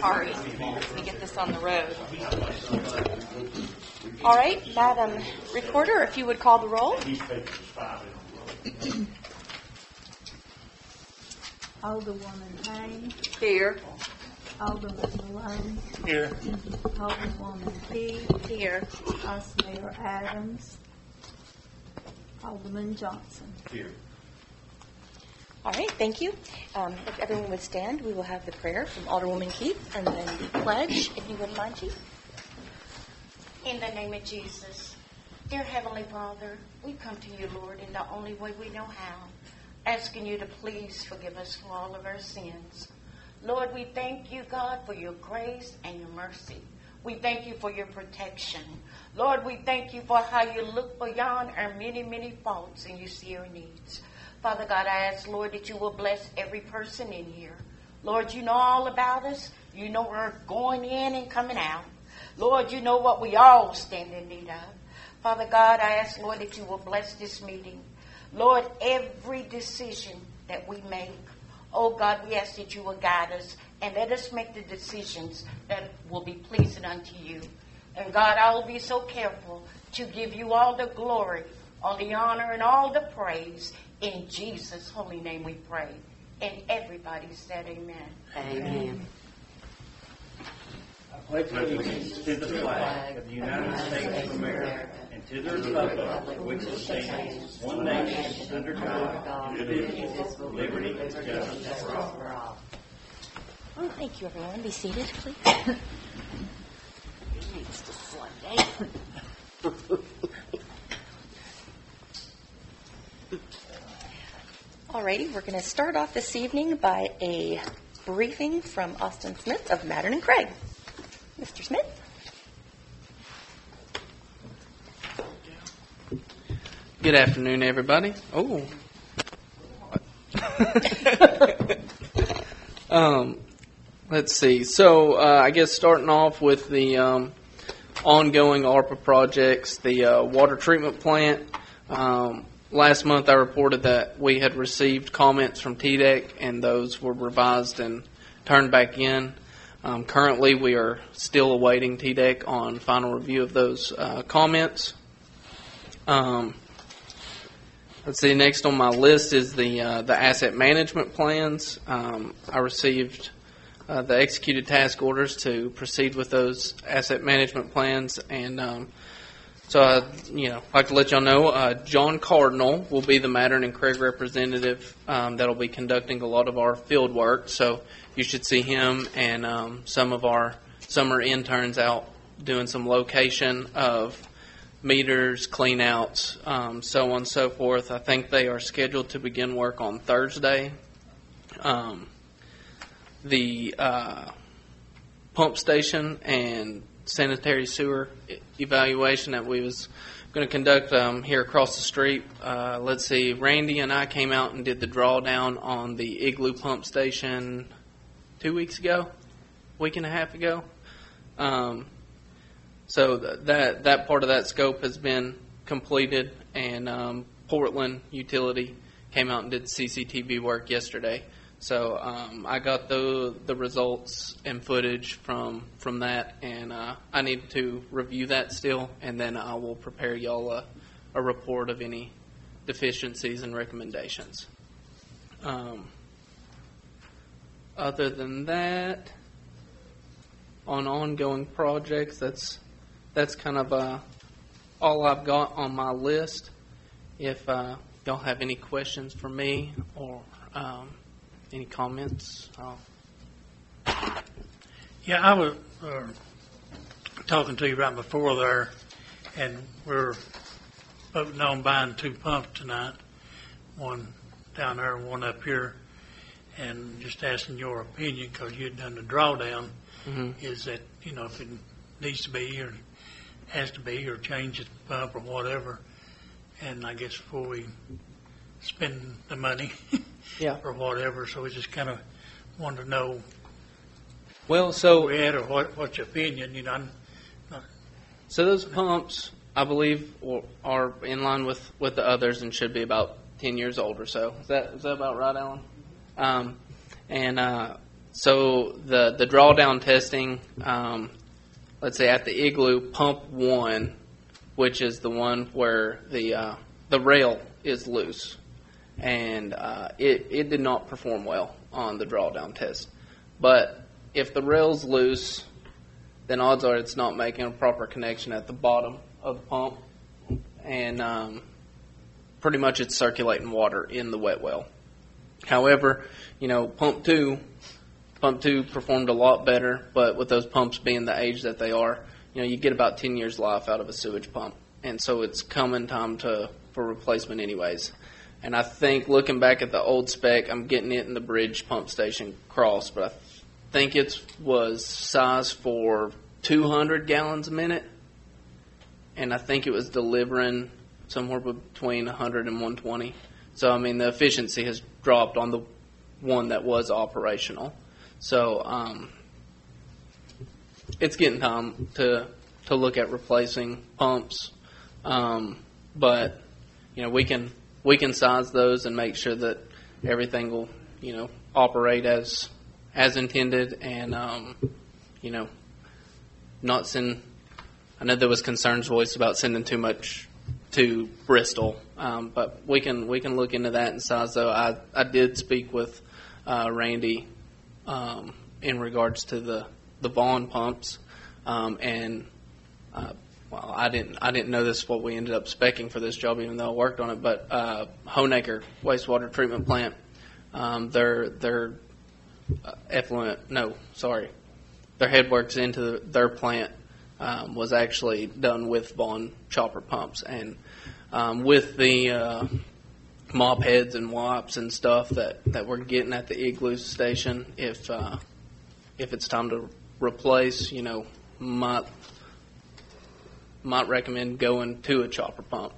Sorry. Let me get this on the road. All right, Madam Recorder, if you would call the roll. Alderwoman Haynes. Here. Alderman Malone. Here. Alderwoman Key. Here. Vice Mayor Adams. Alderman Johnson. Here. All right, thank you. If everyone would stand, we will have the prayer from Alderwoman Keith and then the pledge, if you wouldn't mind, Chief. In the name of Jesus, dear Heavenly Father, we come to you, Lord, in the only way we know how, asking you to please forgive us for all of our sins. Lord, we thank you, God, for your grace and your mercy. We thank you for your protection. Lord, we thank you for how you look beyond our many, many faults and you see our needs. Father God, I ask, Lord, that you will bless every person in here. Lord, you know all about us. You know we're going in and coming out. Lord, you know what we all stand in need of. Father God, I ask, Lord, that you will bless this meeting. Lord, every decision that we make, oh God, we ask that you will guide us and let us make the decisions that will be pleasing unto you. And God, I will be so careful to give you all the glory, all the honor, and all the praise. In Jesus' holy name we pray. And everybody said amen. Amen. I pledge allegiance to the flag of the United States of America and to the republic for which it stands, one nation, under God, indivisible, with liberty and justice for all. Well, thank you, everyone. Be seated, please. It needs to slow down. Alrighty, we're going to start off this evening by a briefing from Austin Smith of Mattern and Craig. Mr. Smith? Good afternoon, everybody. Oh. Let's see. So, I guess starting off with the ongoing ARPA projects, the water treatment plant. Last month I reported that we had received comments from TDEC and those were revised and turned back in. Currently we are still awaiting TDEC on final review of those comments. Let's see, next on my list is the asset management plans. I received the executed task orders to proceed with those asset management plans, and so I'd like to let y'all know John Cardinal will be the Mattern and Craig representative that'll be conducting a lot of our field work. So you should see him and some of our summer interns out doing some location of meters, clean-outs, so on and so forth. I think they are scheduled to begin work on Thursday. The pump station and sanitary sewer evaluation that we was going to conduct here across the street. Let's see, Randy and I came out and did the drawdown on the Igloo pump station 2 weeks ago, week and a half ago. So that part of that scope has been completed, and Portland Utility came out and did the CCTV work yesterday. So I got the results and footage from that, and I need to review that still, and then I will prepare y'all a report of any deficiencies and recommendations. Other than that, on ongoing projects, that's kind of all I've got on my list. If y'all have any questions for me or any comments? Yeah, I was talking to you right before there, and we're voting on buying 2 pumps tonight, one down there and one up here, and just asking your opinion because you had done the drawdown. Mm-hmm. Is that, if it needs to be or has to be or change the pump or whatever, and I guess before we spend the money Yeah. or whatever, so we just kind of wanted to know Well, so where we at or what's your opinion, So those pumps, I believe, are in line with the others and should be about 10 years old or so. Is that about right, Alan? And So the drawdown testing, let's say at the Igloo, pump 1, which is the one where the rail is loose, and it did not perform well on the drawdown test. But if the rail's loose, then odds are it's not making a proper connection at the bottom of the pump, and pretty much it's circulating water in the wet well. However, pump two performed a lot better, but with those pumps being the age that they are, you get about 10 years life out of a sewage pump, and so it's coming time for replacement anyways. And I think looking back at the old spec, I'm getting it in the bridge pump station cross, but I think it was size for 200 gallons a minute, and I think it was delivering somewhere between 100 and 120. So, I mean, the efficiency has dropped on the one that was operational. So, it's getting time to look at replacing pumps. But, we can size those and make sure that everything will, operate as intended, and, not send. I know there was concerns voiced about sending too much to Bristol, but we can look into that and size. Though I did speak with Randy in regards to the Vaughn pumps, and well, I didn't know this is what we ended up specing for this job, even though I worked on it. But Honaker wastewater treatment plant, their effluent, no, sorry, their headworks into their plant was actually done with Vaughn chopper pumps, and with the mop heads and wipes and stuff that we're getting at the Igloo station, if it's time to replace, might recommend going to a chopper pump.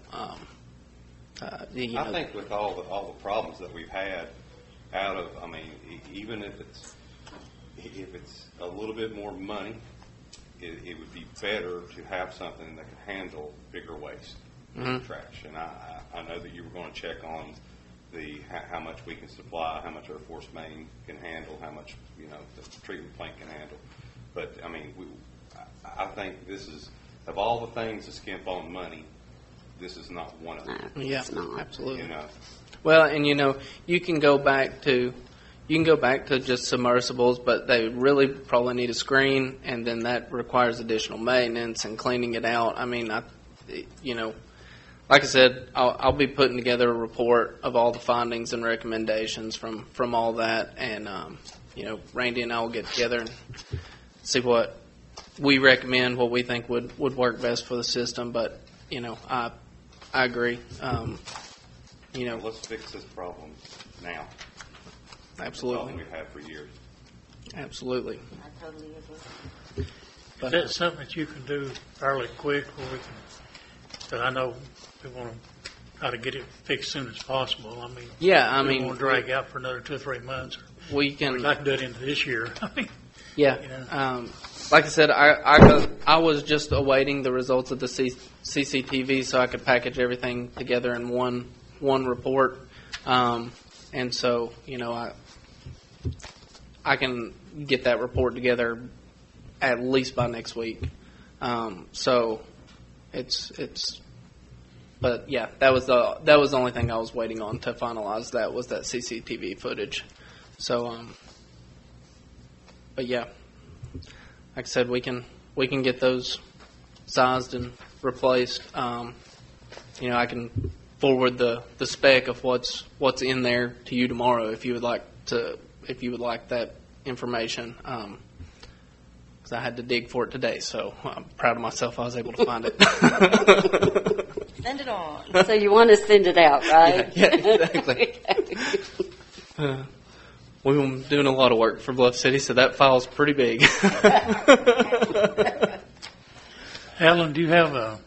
I think with all the problems that we've had even if it's a little bit more money, it would be better to have something that can handle bigger waste, trash. And I know that you were going to check on how much we can supply, how much our force main can handle, how much the treatment plant can handle. But I think this is, of all the things to skimp on money, this is not one of them. Yeah, It's not. absolutely. Well, and you can go back to just submersibles, but they really probably need a screen, and then that requires additional maintenance and cleaning it out. I mean, like I said, I'll be putting together a report of all the findings and recommendations from all that, and Randy and I will get together and see what we recommend, what we think would work best for the system. But I agree. Let's fix this problem now. Absolutely. It's something we've had for years. Absolutely. I totally agree. Is that something that you can do fairly quick, or we can? Because I know we want to try to get it fixed as soon as possible. Yeah, we don't want to drag out for another 2 or 3 months. We can. We'd like to do it into this year. Yeah. Like I said, I was just awaiting the results of the CCTV so I could package everything together in one report. And so, I can get that report together at least by next week. So but yeah, that was the only thing I was waiting on to finalize. That was that CCTV footage. So, but yeah, like I said, we can get those sized and replaced. I can forward the spec of what's in there to you tomorrow if you would like that information. Because I had to dig for it today, so I'm proud of myself. I was able to find it. Send it on. So you want to send it out, right? Yeah, exactly. We've been doing a lot of work for Bluff City, so that file's pretty big. Alan, do you have a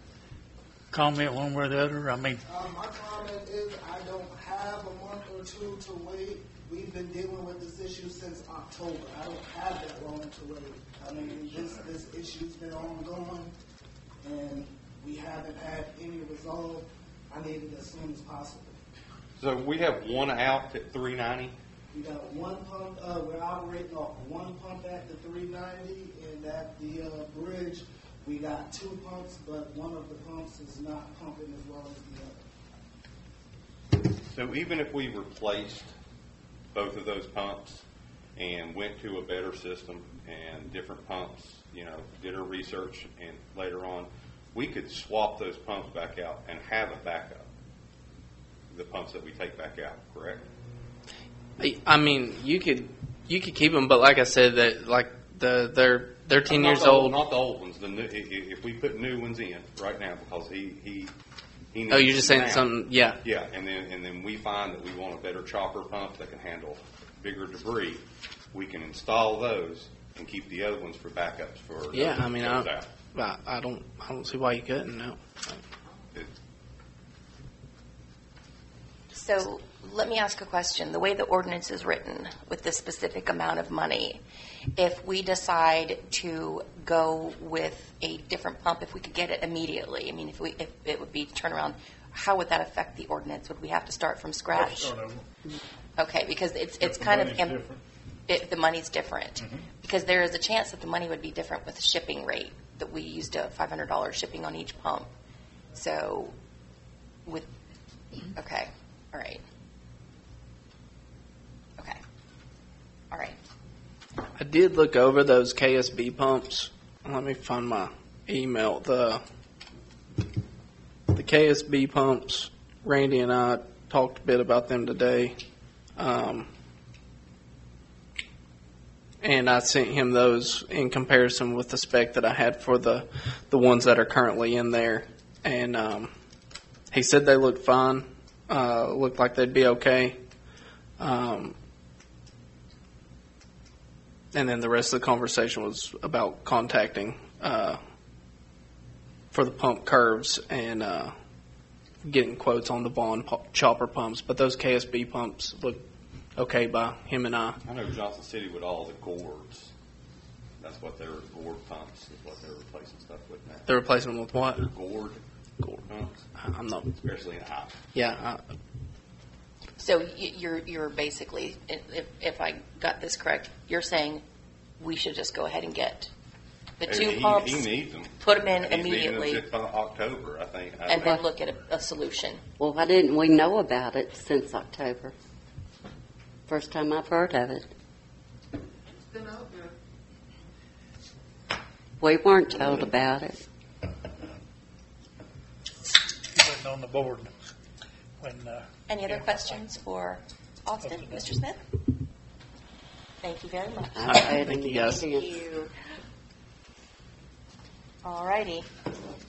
comment one way or the other? My comment is I don't have a month or two to wait. We've been dealing with this issue since October. I don't have that long to wait. This issue's been ongoing, and we haven't had any resolve. I need it as soon as possible. So we have one out at 390. We got one pump, we're operating off one pump at the 390, and at the bridge, we got two pumps, but one of the pumps is not pumping as well as the other. So even if we replaced both of those pumps and went to a better system and different pumps, did our research, and later on, we could swap those pumps back out and have a backup. The pumps that we take back out, correct? I mean, you could keep them, but like I said, that like they're 10 years Not the old. Not the old ones. The new, if we put new ones in right now, because he needs Oh, you're just saying them now. something? Yeah. Yeah, and then we find that we want a better chopper pump that can handle bigger debris. We can install those and keep the other ones for backups for. Yeah, I mean, goes out. I don't see why you couldn't. No. So let me ask a question. The way the ordinance is written with this specific amount of money, if we decide to go with a different pump, if we could get it immediately, I mean, if it would be turnaround, how would that affect the ordinance? Would we have to start from scratch? Start over. Okay, because it's If the kind of money's different. the money's different, because there is a chance that the money would be different with the shipping rate that we used a $500 shipping on each pump. So, okay, all right, okay, all right. I did look over those KSB pumps. Let me find my email. The KSB pumps. Randy and I talked a bit about them today. And I sent him those in comparison with the spec that I had for the ones that are currently in there. And he said they looked fine, looked like they'd be okay. And then the rest of the conversation was about contacting for the pump curves and getting quotes on the Vaughn chopper pumps. But those KSB pumps look okay by him and I. I know Johnson City with all the gourds. That's what their gourd pumps is what they're replacing stuff with now. They're replacing them with what? Gourd pumps, I'm not. especially in high. Yeah. So you're basically, if I got this correct, you're saying we should just go ahead and get the two pumps, He needs them. put them in He's needing immediately, them since October, I think. and then look at a solution. Well, why didn't we know about it since October? First time I've heard of it. It's been out there. We weren't told about it. Waiting on the board when. Any other questions for Austin, Mr. Smith? Thank you very much. Thank you, guys. All righty.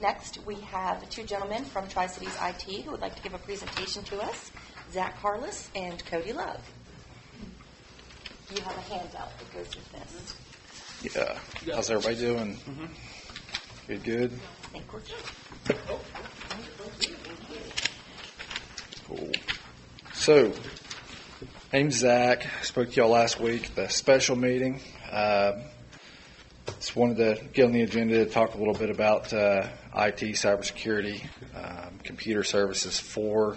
Next, we have two gentlemen from Tri-Cities IT who would like to give a presentation to us, Zach Harless and Cody Love. You have a handout that goes with this. Yeah. How's everybody doing? Good. I think we're good. Cool. So, name's Zach. I spoke to y'all last week at the special meeting. Just wanted to get on the agenda to talk a little bit about IT, cybersecurity, computer services for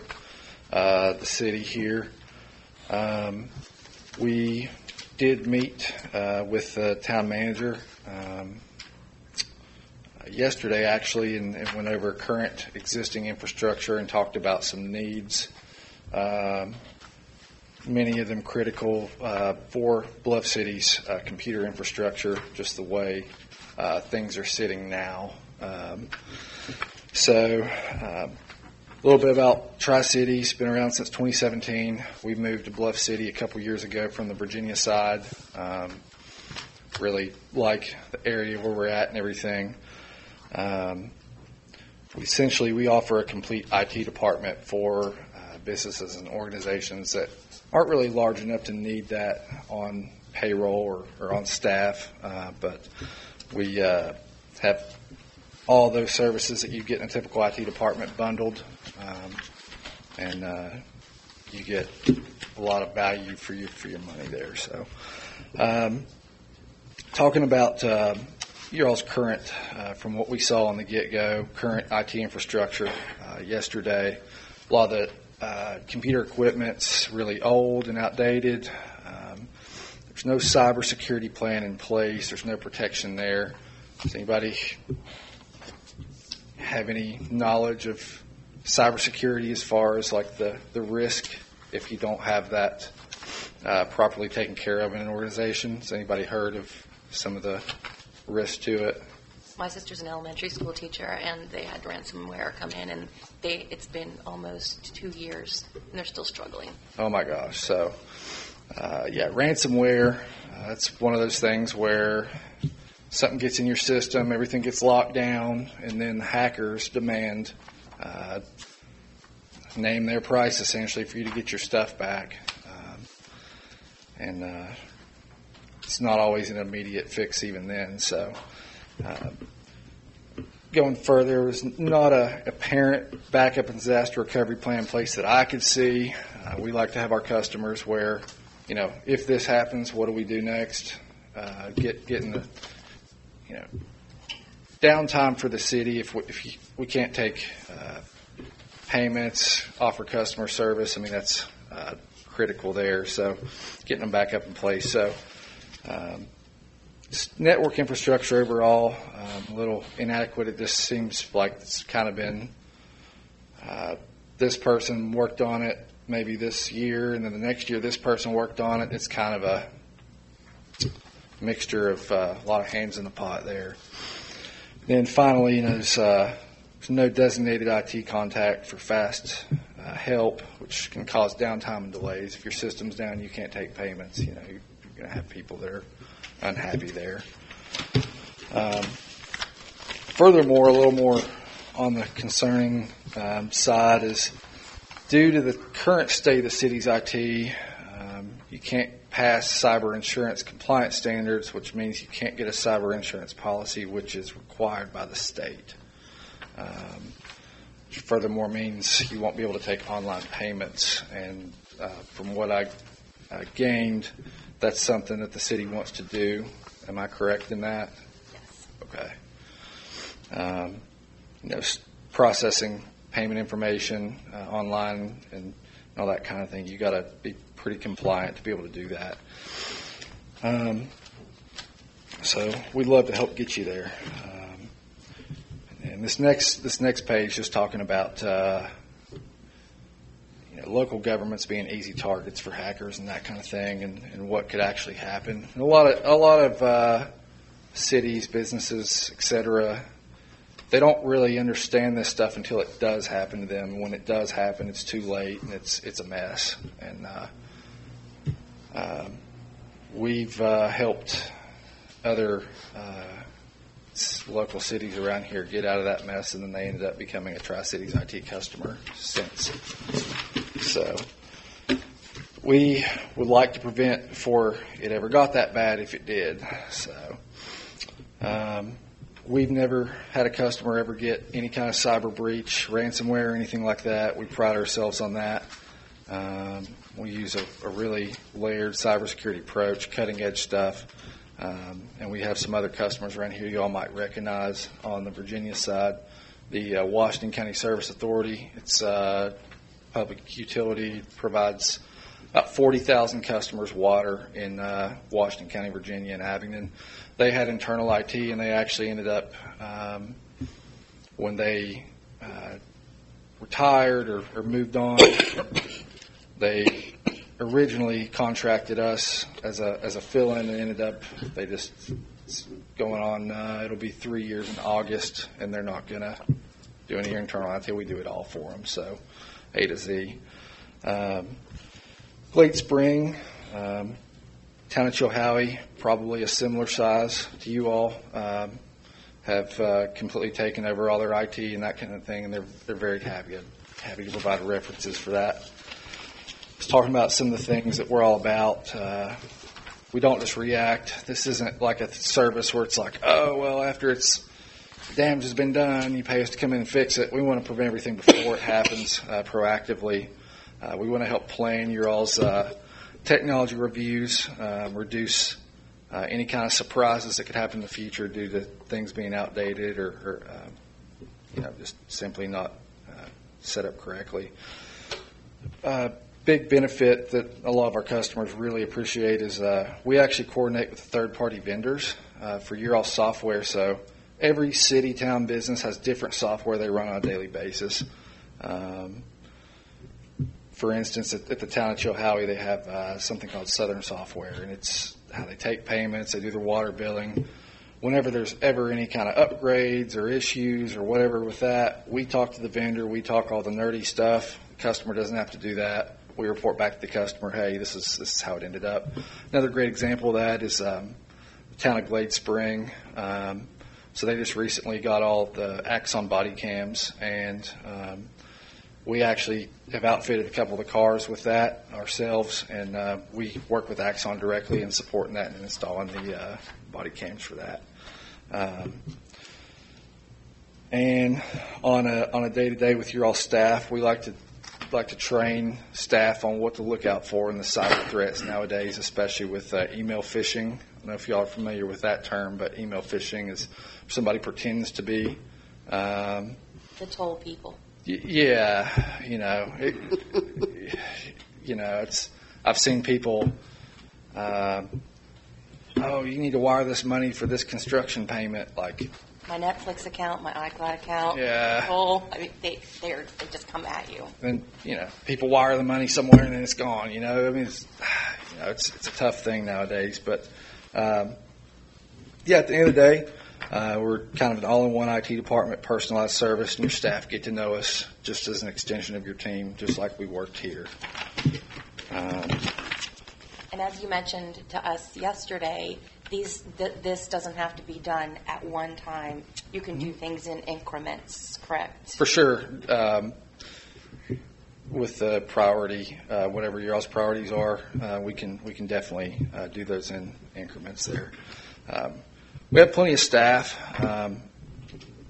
the city here. We did meet with the town manager yesterday, actually, and went over current existing infrastructure and talked about some needs, many of them critical for Bluff City's computer infrastructure, just the way things are sitting now. A little bit about Tri-Cities. Been around since 2017. We moved to Bluff City a couple years ago from the Virginia side. Really like the area where we're at and everything. We offer a complete IT department for businesses and organizations that aren't really large enough to need that on payroll or on staff, but we have all those services that you get in a typical IT department bundled, and you get a lot of value for your money there. So, talking about your all's current, from what we saw on the get-go, current IT infrastructure yesterday. A lot of the computer equipment's really old and outdated. There's no cybersecurity plan in place. There's no protection there. Does anybody have any knowledge of cybersecurity as far as like the risk if you don't have that properly taken care of in an organization? Has anybody heard of some of the risks to it? My sister's an elementary school teacher, and they had ransomware come in, and it's been almost 2 years, and they're still struggling. Oh my gosh. So, ransomware, that's one of those things where something gets in your system, everything gets locked down, and then hackers demand name their price essentially for you to get your stuff back. And it's not always an immediate fix even then. So going further, there was not a apparent backup and disaster recovery plan in place that I could see. We like to have our customers where, if this happens, what do we do next? Getting the, downtime for the city if we can't take payments, offer customer service. I mean, that's critical there. So getting them back up in place. So network infrastructure overall, a little inadequate. It just seems like it's kind of been this person worked on it maybe this year, and then the next year this person worked on it. It's kind of a mixture of a lot of hands in the pot there. Then finally, there's no designated IT contact for fast help, which can cause downtime and delays. If your system's down, you can't take payments. You're going to have people that are unhappy there. Furthermore, a little more on the concerning side is due to the current state of the city's IT, you can't pass cyber insurance compliance standards, which means you can't get a cyber insurance policy, which is required by the state. Furthermore means you won't be able to take online payments. And from what I gained, that's something that the city wants to do. Am I correct in that? Yes. Okay. Processing payment information online and all that kind of thing. You got to be pretty compliant to be able to do that. So we'd love to help get you there. And this next page is talking about local governments being easy targets for hackers and that kind of thing, and what could actually happen. And a lot of cities, businesses, etc., they don't really understand this stuff until it does happen to them. When it does happen, it's too late and it's a mess. And we've helped other local cities around here get out of that mess, and then they ended up becoming a Tri-Cities IT customer since. So we would like to prevent before it ever got that bad if it did. So we've never had a customer ever get any kind of cyber breach, ransomware, or anything like that. We pride ourselves on that. We use a really layered cybersecurity approach, cutting-edge stuff. And we have some other customers around here you all might recognize on the Virginia side. The Washington County Service Authority, it's a public utility, provides about 40,000 customers water in Washington County, Virginia, and Abingdon. They had internal IT, and they actually ended up, when they retired or moved on, they originally contracted us as a fill-in, and ended up it's going on. It'll be 3 years in August, and they're not going to do any internal IT. We do it all for them, so A to Z. Glade Spring, Town of Chilhowie, probably a similar size to you all, have completely taken over all their IT and that kind of thing, and they're very happy to provide references for that. Just talking about some of the things that we're all about. We don't just react. This isn't like a service where it's like, oh, well, after damage has been done, you pay us to come in and fix it. We want to prevent everything before it happens proactively. We want to help plan your all's technology reviews, reduce any kind of surprises that could happen in the future due to things being outdated or just simply not set up correctly. big benefit that a lot of our customers really appreciate is we actually coordinate with third-party vendors for your software. So every city, town, business has different software they run on a daily basis. For instance, at the town of Chilhowie, they have something called Southern Software, and it's how they take payments, they do their water billing. Whenever there's ever any kind of upgrades or issues or whatever with that, we talk to the vendor, we talk all the nerdy stuff. The customer doesn't have to do that. We report back to the customer, hey, this is how it ended up. Another great example of that is the town of Glade Spring. So they just recently got all the Axon body cams, and we actually have outfitted a couple of the cars with that ourselves, and we work with Axon directly in supporting that and installing the body cams for that. And on a day-to-day with your all staff, we like to train staff on what to look out for in the cyber threats nowadays, especially with email phishing. I don't know if y'all are familiar with that term, but email phishing is somebody pretends to be The toll people. Yeah, it's. I've seen people. Oh, you need to wire this money for this construction payment. Like My Netflix account, my iCloud account. Yeah. Toll. I mean, they just come at you. And people wire the money somewhere and then it's gone. I mean, it's a tough thing nowadays. But at the end of the day, we're kind of an all-in-one IT department, personalized service, and your staff get to know us just as an extension of your team, just like we worked here. And as you mentioned to us yesterday, this doesn't have to be done at one time. You can do things in increments, correct? For sure. With the priority, whatever your all's priorities are, we can definitely do those in increments there. We have plenty of staff.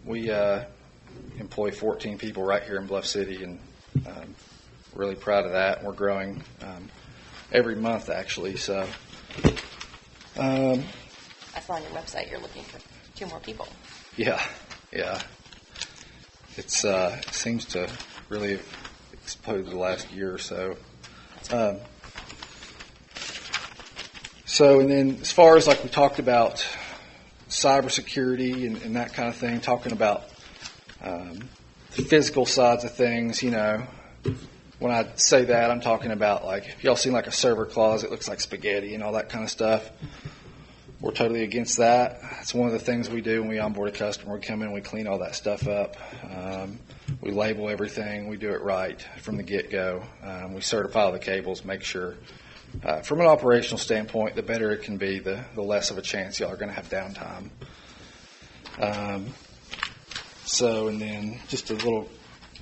We employ 14 people right here in Bluff City, and really proud of that. We're growing every month, actually. So I saw on your website you're looking for 2 more people. yeah. It seems to really have exploded the last year or so. And then as far as like we talked about cybersecurity and that kind of thing, talking about the physical sides of things, when I say that, I'm talking about like, if y'all seen like a server closet, it looks like spaghetti and all that kind of stuff. We're totally against that. It's one of the things we do when we onboard a customer. We come in, we clean all that stuff up. We label everything. We do it right from the get-go. We certify all the cables, make sure. From an operational standpoint, the better it can be, the less of a chance y'all are going to have downtime. And then just a little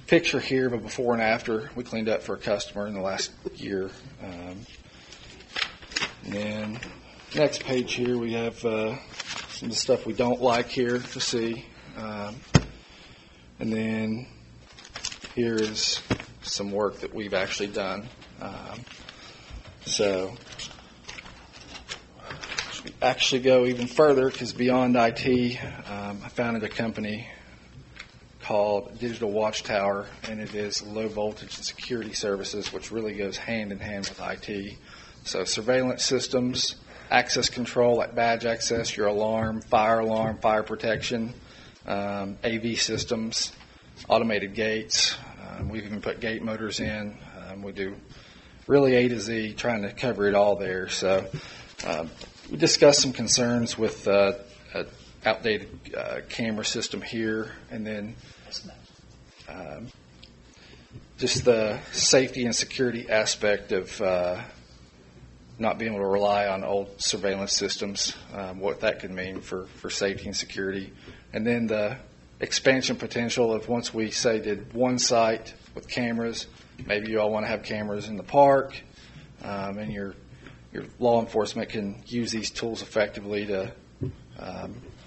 picture here of a before and after we cleaned up for a customer in the last year. And then next page here, we have some of the stuff we don't like here to see. And then here is some work that we've actually done. So we actually go even further, because beyond IT, I founded a company called Digital Watchtower, and it is low voltage and security services, which really goes hand in hand with IT. So surveillance systems, access control like badge access, your alarm, fire protection, AV systems, automated gates. We've even put gate motors in. We do really A to Z, trying to cover it all there. So we discussed some concerns with an outdated camera system here, and then just the safety and security aspect of not being able to rely on old surveillance systems, what that could mean for safety and security. And then the expansion potential of once we, say, did one site with cameras, maybe you all want to have cameras in the park, and your law enforcement can use these tools effectively to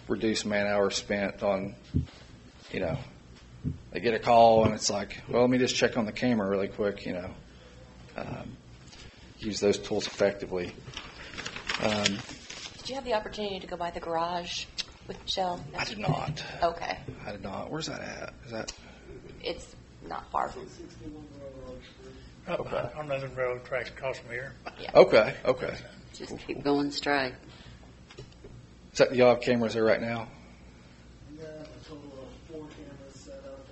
reduce man hours spent on, they get a call and it's like, well, let me just check on the camera really quick, use those tools effectively. Did you have the opportunity to go by the garage with Michelle? I did not. Okay. I did not. Where's that at? Is that? It's not far from. Right Okay. behind, on the railroad tracks across from here. Okay. Okay. Just keep going straight. So y'all have cameras there right now? Yeah, a total of 4 cameras set up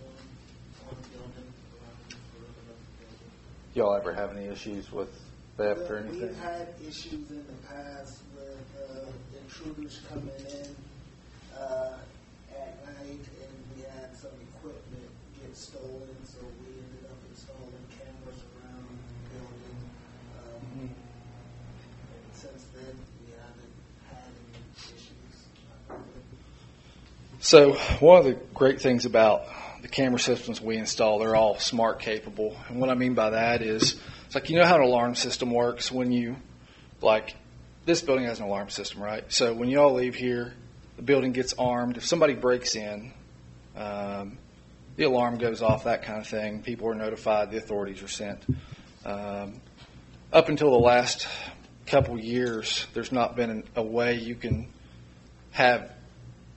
on the building. around the perimeter of the building. Y'all ever have any issues with theft or anything? We've had issues in the past with intruders coming in at night, and we had some equipment get stolen, so we ended up installing cameras around the building. And since then, we haven't had any issues. So one of the great things about the camera systems we install, they're all smart capable. And what I mean by that is, it's like, you know how an alarm system works when you, like, this building has an alarm system, right? So when you all leave here, the building gets armed. If somebody breaks in, the alarm goes off, that kind of thing. People are notified, the authorities are sent. Up until the last couple years, there's not been a way you can have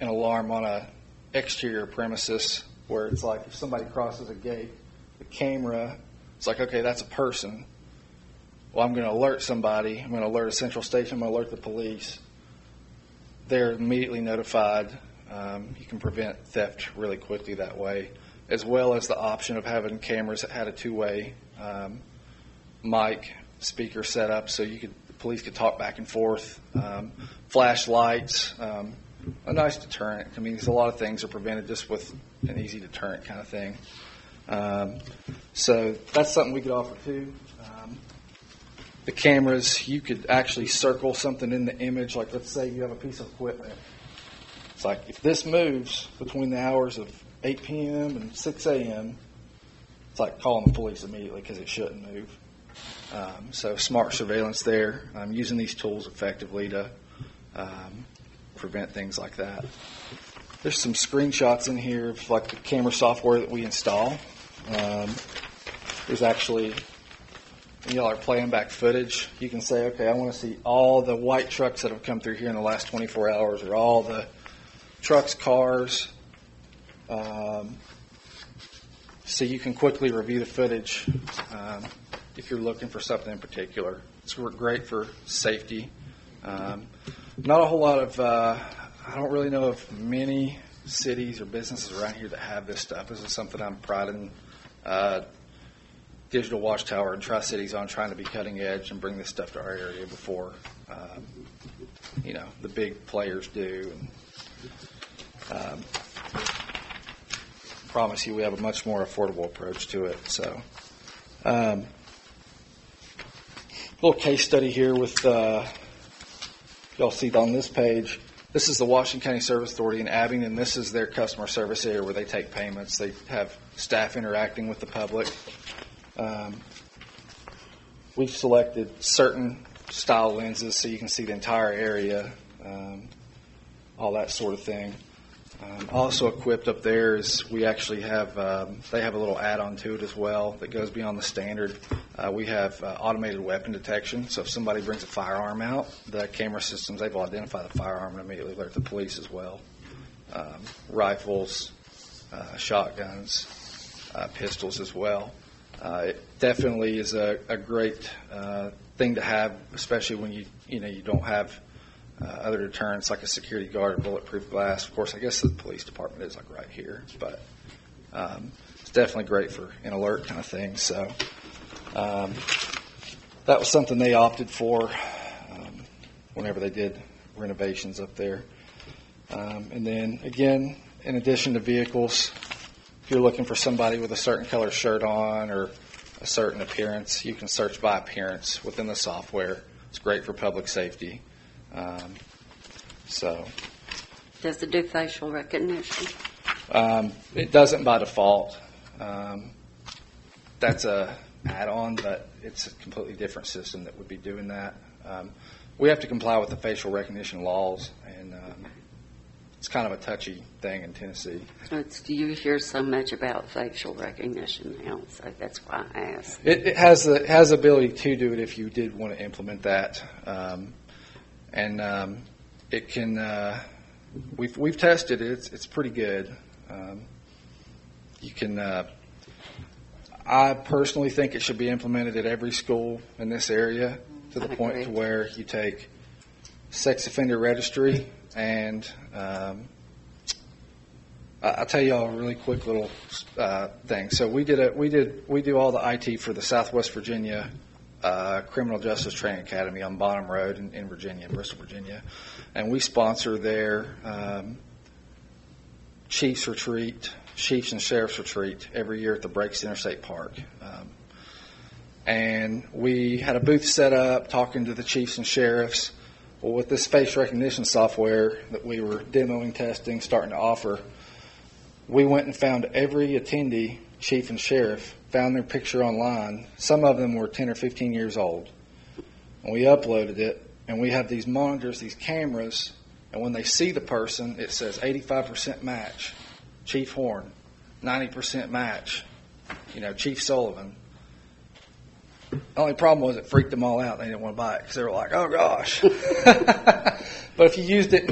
an alarm on a exterior premises where it's like if somebody crosses a gate, the camera, it's like, okay, that's a person. Well, I'm going to alert somebody. I'm going to alert a central station. I'm going to alert the police. They're immediately notified. You can prevent theft really quickly that way, as well as the option of having cameras that had a two-way mic speaker set up so the police could talk back and forth. Flashlights, a nice deterrent. I mean, there's a lot of things are prevented just with an easy deterrent kind of thing. So that's something we could offer too. The cameras, you could actually circle something in the image. Like, let's say you have a piece of equipment. It's like, if this moves between the hours of 8 p.m. and 6 a.m., it's like calling the police immediately because it shouldn't move. So smart surveillance there. Using these tools effectively to prevent things like that. There's some screenshots in here of like the camera software that we install. There's actually, when y'all are playing back footage, you can say, okay, I want to see all the white trucks that have come through here in the last 24 hours, or all the trucks, cars. So you can quickly review the footage if you're looking for something in particular. It's great for safety. Not a whole lot of, I don't really know of many cities or businesses around here that have this stuff. This is something I'm proud in. Digital Watchtower and Tri-Cities on trying to be cutting edge and bring this stuff to our area before, the big players do. And promise you we have a much more affordable approach to it. So, little case study here with, y'all see on this page, this is the Washington County Service Authority in Abingdon. This is their customer service area where they take payments. They have staff interacting with the public. We've selected certain style lenses so you can see the entire area, all that sort of thing. Also equipped up there is we actually have, they have a little add-on to it as well that goes beyond the standard. We have automated weapon detection, so if somebody brings a firearm out, the camera systems, they will identify the firearm and immediately alert the police as well. Rifles, shotguns, pistols as well. It definitely is a great thing to have, especially when you don't have other deterrents like a security guard or bulletproof glass. Of course, I guess the police department is like right here, but it's definitely great for an alert kind of thing. So that was something they opted for whenever they did renovations up there. And then again, in addition to vehicles, if you're looking for somebody with a certain color shirt on or a certain appearance, you can search by appearance within the software. It's great for public safety. Does it do facial recognition? It doesn't by default. That's a add-on, but it's a completely different system that would be doing that. We have to comply with the facial recognition laws, and it's kind of a touchy thing in Tennessee. You hear so much about facial recognition now, so that's why I asked. It has the ability to do it if you did want to implement that, and it can. We've tested it. It's pretty good. You can. I personally think it should be implemented at every school in this area to the point agree. to where you take sex offender registry and I'll tell you all a really quick little thing. So we do all the IT for the Southwest Virginia Criminal Justice Training Academy on Bonham Road in Virginia, in Bristol, Virginia, and we sponsor their Chiefs and Sheriffs Retreat every year at the Breaks Interstate Park. And we had a booth set up talking to the chiefs and sheriffs. Well, with this face recognition software that we were demoing, testing, starting to offer, we went and found every attendee, chief and sheriff, found their picture online. Some of them were 10 or 15 years old. And we uploaded it, and we have these monitors, these cameras, and when they see the person, it says 85% match, Chief Horn, 90% match, Chief Sullivan. The only problem was it freaked them all out. They didn't want to buy it because they were like, oh, gosh. But if you used it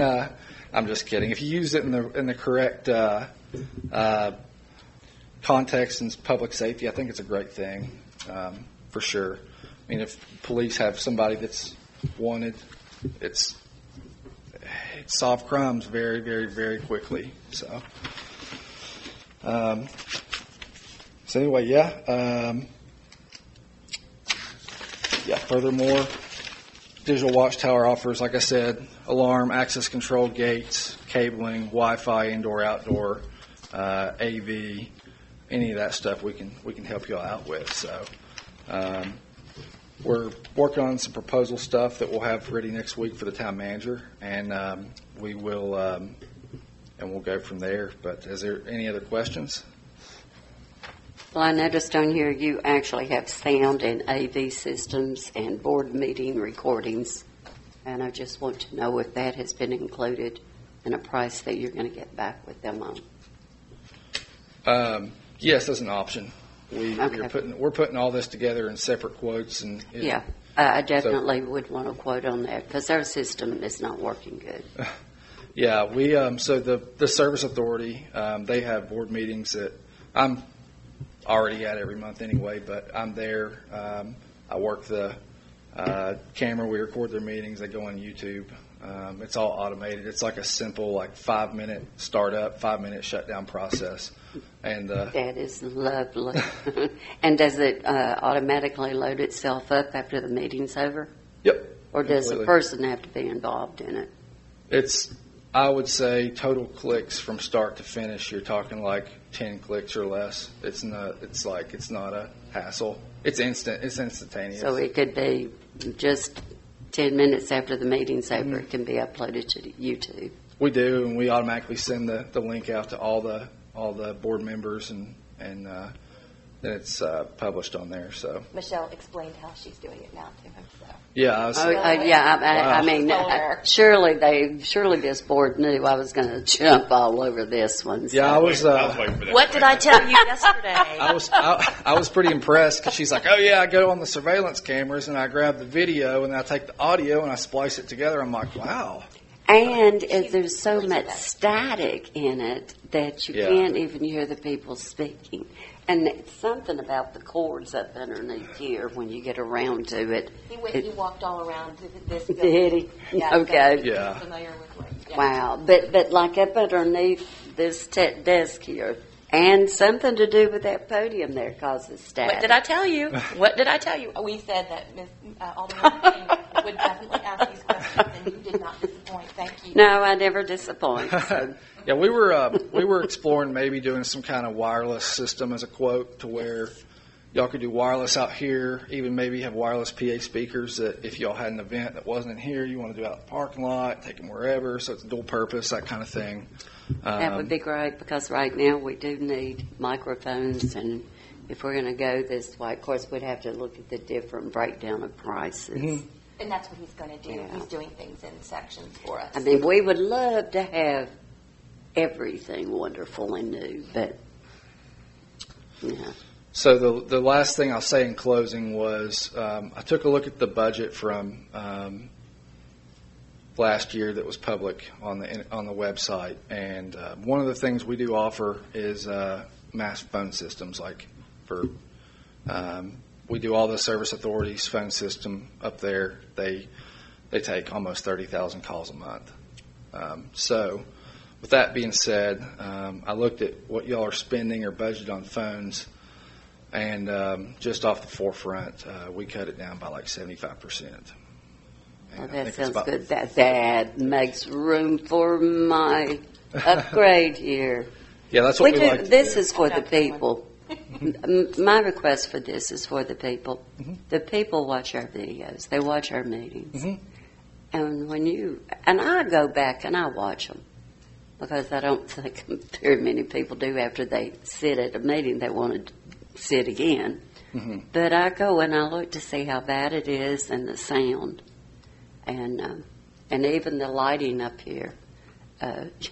I'm just kidding. If you used it in the correct context and public safety, I think it's a great thing for sure. I mean, if police have somebody that's wanted, it's solve crimes very, very, very quickly. So anyway, furthermore, Digital Watchtower offers, like I said, alarm, access control gates, cabling, Wi-Fi, indoor, outdoor, AV, any of that stuff we can help you all out with. So we're working on some proposal stuff that we'll have ready next week for the town manager, and we'll go from there. But is there any other questions? Well, I noticed on here you actually have sound and AV systems and board meeting recordings, and I just want to know if that has been included in a price that you're going to get back with them on. Yes, as an option. Okay. We're putting all this together in separate quotes, and I definitely would want a quote on that because our system is not working good. Yeah, we so the service authority they have board meetings that I'm already at every month anyway, but I'm there. I work the camera. We record their meetings. They go on YouTube. It's all automated. It's like a simple 5-minute startup, 5-minute shutdown process. And that is lovely. And does it automatically load itself up after the meeting's over? Yep. Or does Completely. a person have to be involved in it? It's, I would say, total clicks from start to finish. You're talking 10 clicks or less. It's not a hassle. It's instant. It's instantaneous. So it could be just 10 minutes after the meeting's over. It can be uploaded to YouTube. We do, and we automatically send the link out to all the board members, and then it's published on there. So Michelle explained how she's doing it now to him. So. yeah, I mean, surely this board knew I was going to jump all over this one. So. Yeah, I was. waiting for that. What did I tell you yesterday? I was pretty impressed because she's like, oh yeah, I go on the surveillance cameras and I grab the video and I take the audio and I splice it together. I'm like, wow. And there's so much static in it that you can't even hear the people speaking. And it's something about the cords up underneath here when you get around to it. He walked all around this. Did he? Yeah, Okay. So Yeah. familiar with Wow. But like up underneath this desk here, and something to do with that podium there causes static. What did I tell you? What did I tell you? We said that Ms. Alderman King would definitely ask these questions, and you did not disappoint. Thank you. No, I never disappoint. So. Yeah, we were exploring maybe doing some kind of wireless system as a quote to where y'all could do wireless out here, even maybe have wireless PA speakers that if y'all had an event that wasn't in here, you want to do out in the parking lot, take them wherever, so it's dual purpose, that kind of thing. That would be great because right now we do need microphones, and if we're going to go this way, of course, we'd have to look at the different breakdown of prices. Mm-hmm. And that's what he's going to do. Yeah. He's doing things in sections for us. I mean, we would love to have everything wonderful and new, but yeah. So the last thing I'll say in closing was I took a look at the budget from last year that was public on the website, and one of the things we do offer is mass phone systems, like for We do all the service authorities' phone system up there. They take almost 30,000 calls a month. So with that being said, I looked at what y'all are spending or budgeted on phones, and just off the forefront, we cut it down by like 75%. Well, And I that think it's sounds about- good. That makes room for my upgrade here. Yeah, that's what we like to This do. is for the people. My request for this is for the people. Mhm. The people watch our videos. They watch our meetings. Mhm. And I go back and I watch them because I don't think very many people do after they sit at a meeting. They want to sit again. Mhm. But I go and I look to see how bad it is and the sound. And even the lighting up here,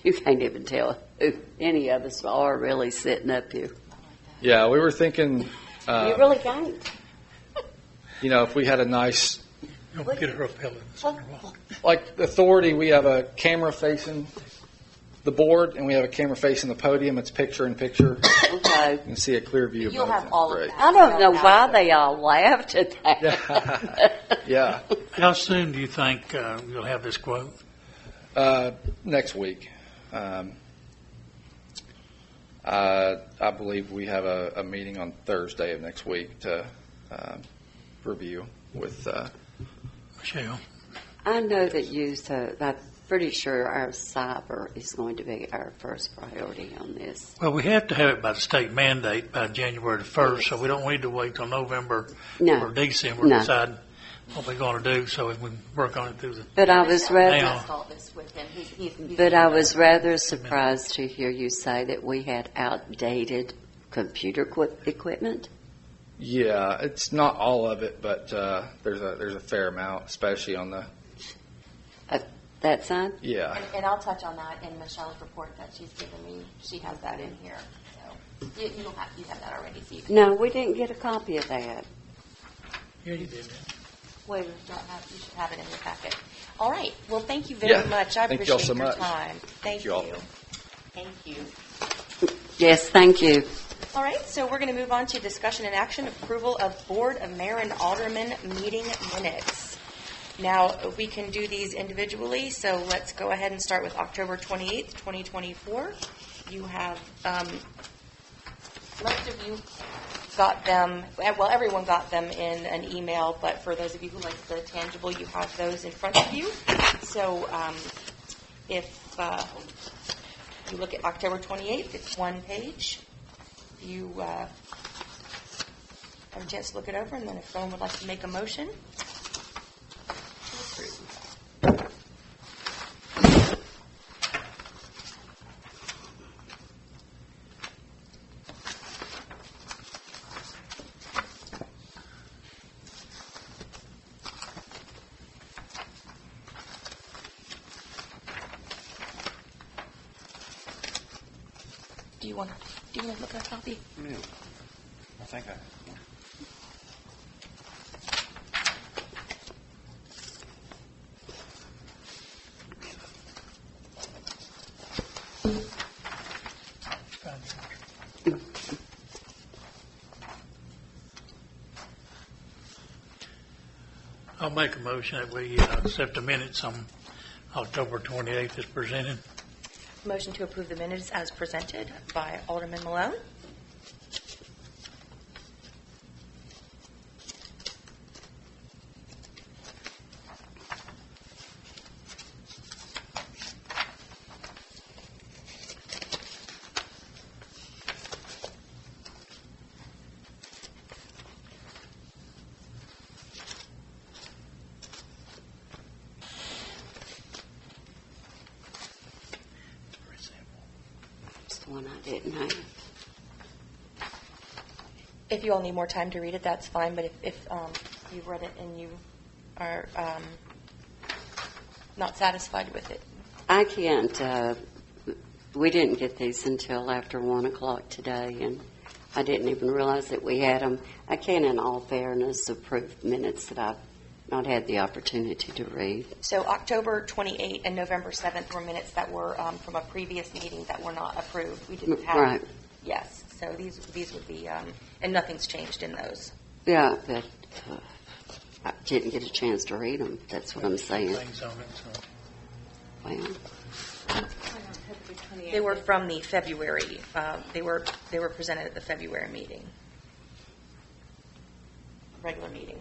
you can't even tell who any of us are really sitting up here. Yeah, we were thinking, You really can't. if we had a nice, Don't get her up, Helen. like the authority, we have a camera facing the board and we have a camera facing the podium. It's picture in picture. Okay. You can see a clear view of You'll both. have all of Right. that. I don't know why they all laughed at that. Yeah. How soon do you think you'll have this quote? Next week. I believe we have a meeting on Thursday of next week to review with. Michelle? I know that I'm pretty sure our cyber is going to be our first priority on this. Well, we have to have it by the state mandate by January the 1st, so we don't need to wait till November No. or December No. to decide what we're going to do, so we can work on it through the. But I was rather, Now. all this with him. He's but I was rather surprised to hear you say that we had outdated computer equipment. Yeah, it's not all of it, but there's a fair amount, especially on the. That side? Yeah. And I'll touch on that in Michelle's report that she's given me. She has that in here. So you have that already. So you can, No, we didn't get a copy of that. Yeah, you did. wait, you should have it in your packet. All right. Well, thank you very Yeah. much. I Thank y'all appreciate so your much. time. Thank you all. you. Thank you. Yes, thank you. All right, so we're going to move on to discussion and action, approval of Board of Mayor and Alderman meeting minutes. Now, we can do these individually, so let's go ahead and start with October 28th, 2024. You have, most of you got them, well, everyone got them in an email, but for those of you who like the tangible, you have those in front of you. So if you look at October 28th, it's one page. You have a chance to look it over, and then if someone would like to make a motion to approve. Do you want to look at a copy? Yeah. I think I. I'll make a motion that we accept the minutes on October 28th as presented. Motion to approve the minutes as presented by Alderman Malone. That's the one I didn't have. If you all need more time to read it, that's fine, but if you've read it and you are not satisfied with it, I can't, we didn't get these until after 1 o'clock today, and I didn't even realize that we had them. I can, in all fairness, approve minutes that I've not had the opportunity to read. so October 28th and November 7th were minutes that were from a previous meeting that were not approved. We didn't have Right. Yes, so these would be, and nothing's changed in those. Yeah, but I didn't get a chance to read them. That's what I'm saying. Things on it, so. Well, They were from the February, they were presented at the February meeting, regular meeting.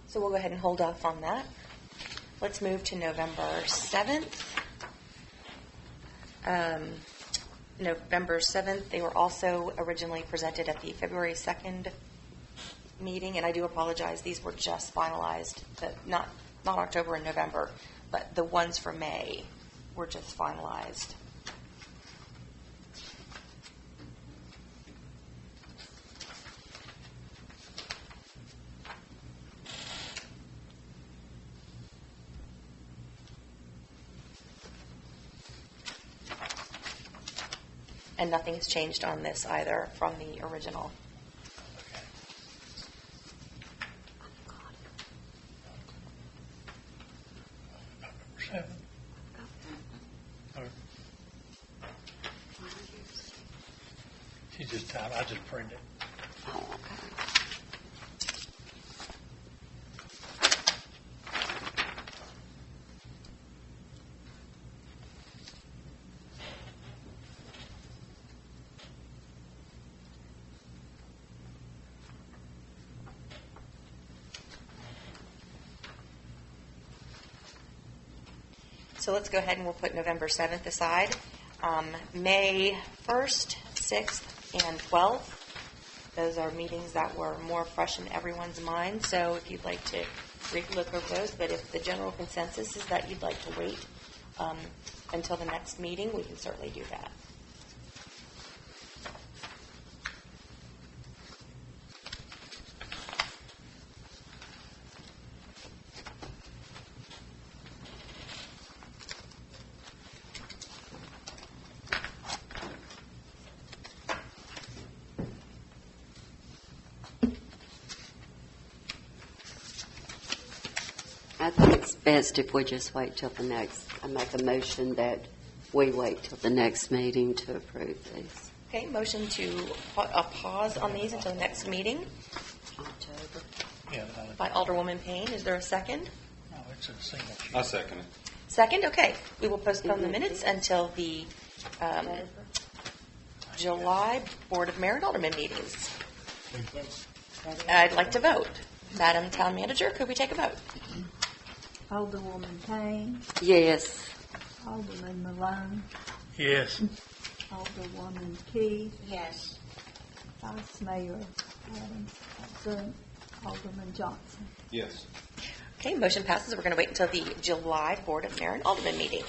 So we'll go ahead and hold off on that. Let's move to November 7th. November 7th, they were also originally presented at the February 2nd meeting, and I do apologize, these were just finalized, not October and November, but the ones for May were just finalized. And nothing has changed on this either from the original. Seven. Or- She just typed, I just printed. oh, okay. So let's go ahead and we'll put November 7th aside. May 1st, 6th, and 12th. Those are meetings that were more fresh in everyone's mind. So if you'd like to look over those, but if the general consensus is that you'd like to wait until the next meeting, we can certainly do that. I think it's best if we just wait till the next. I make a motion that we wait till the next meeting to approve these. Okay, motion to pause on these until the next meeting October. Yeah, by Alderwoman Payne. Is there a second? no, it's a single sheet. I second it. Second, okay. We will postpone the minutes until the July Board of Mayor and Alderman meetings. I'd like to vote. Madam Town Manager, could we take a vote? Alderwoman Payne, Yes. Alderman Malone, Yes. Alderwoman Key, Yes. Vice Mayor Adams, absent, Alderman Johnson. Yes. Okay, motion passes. We're going to wait until the July Board of Mayor and Alderman meeting.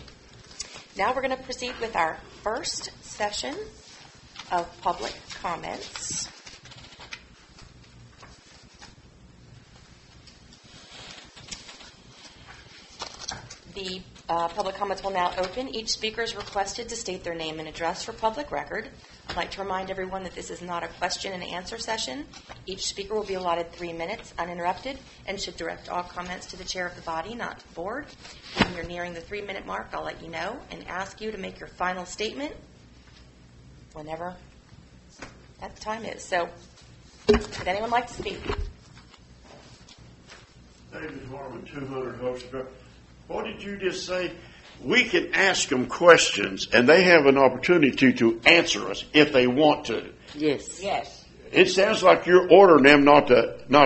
Now we're going to proceed with our first session of public comments. The public comments will now open. Each speaker is requested to state their name and address for public record. I'd like to remind everyone that this is not a question and answer session. Each speaker will be allotted 3 minutes uninterrupted and should direct all comments to the chair of the body, not to the board. When you're nearing the 3-minute mark, I'll let you know and ask you to make your final statement whenever that time is. So, would anyone like to speak? David Harmon, 200 Hudson Drive. What did you just say? We can ask them questions, and they have an opportunity to answer us if they want to. Yes. Yes. It sounds like you're ordering them not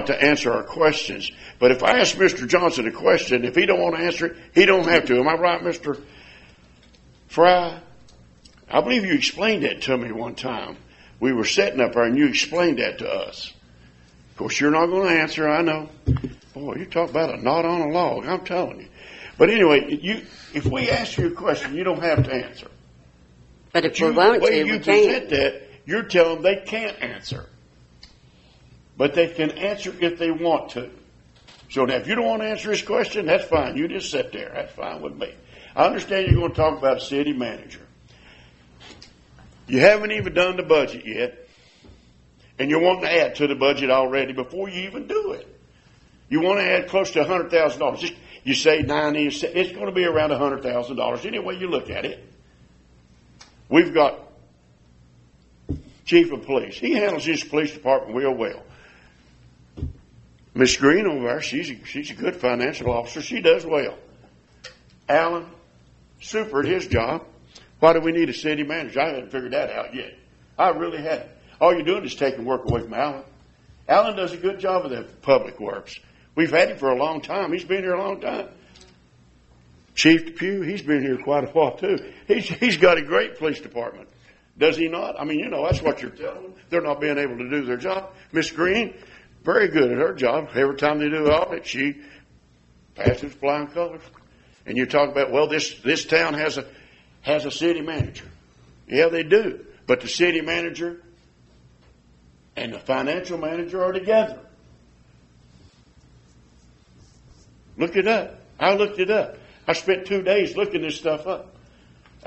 to answer our questions. But if I ask Mr. Johnson a question, if he don't want to answer it, he don't have to. Am I right, Mr. Fry? I believe you explained that to me one time. We were sitting up there, and you explained that to us. Of course, you're not going to answer, I know. Boy, you talk about a knot on a log, I'm telling you. But anyway, if we ask you a question, you don't have to answer. But if You- we want the way to, you we present can. that, you're telling them they can't answer. But they can answer if they want to. So now, if you don't want to answer his question, that's fine. You just sit there. That's fine with me. I understand you're going to talk about a city manager. You haven't even done the budget yet, and you're wanting to add to the budget already before you even do it. You want to add close to $100,000. You say 90, it's going to be around $100,000 any way you look at it. We've got chief of police. He handles his police department real well. Miss Green over there, she's a good financial officer. She does well. Alan, super at his job. Why do we need a city manager? I haven't figured that out yet. I really haven't. All you're doing is taking work away from Alan. Alan does a good job of that public works. We've had him for a long time. He's been here a long time. Chief Depew, he's been here quite a while too. He's got a great police department. Does he not? I mean, you know, that's what you're telling them. They're not being able to do their job. Miss Green, very good at her job. Every time they do an audit, she passes flying colors. And you talk about, well, this town has a city manager. Yeah, they do. But the city manager and the financial manager are together. Look it up. I looked it up. I spent 2 days looking this stuff up.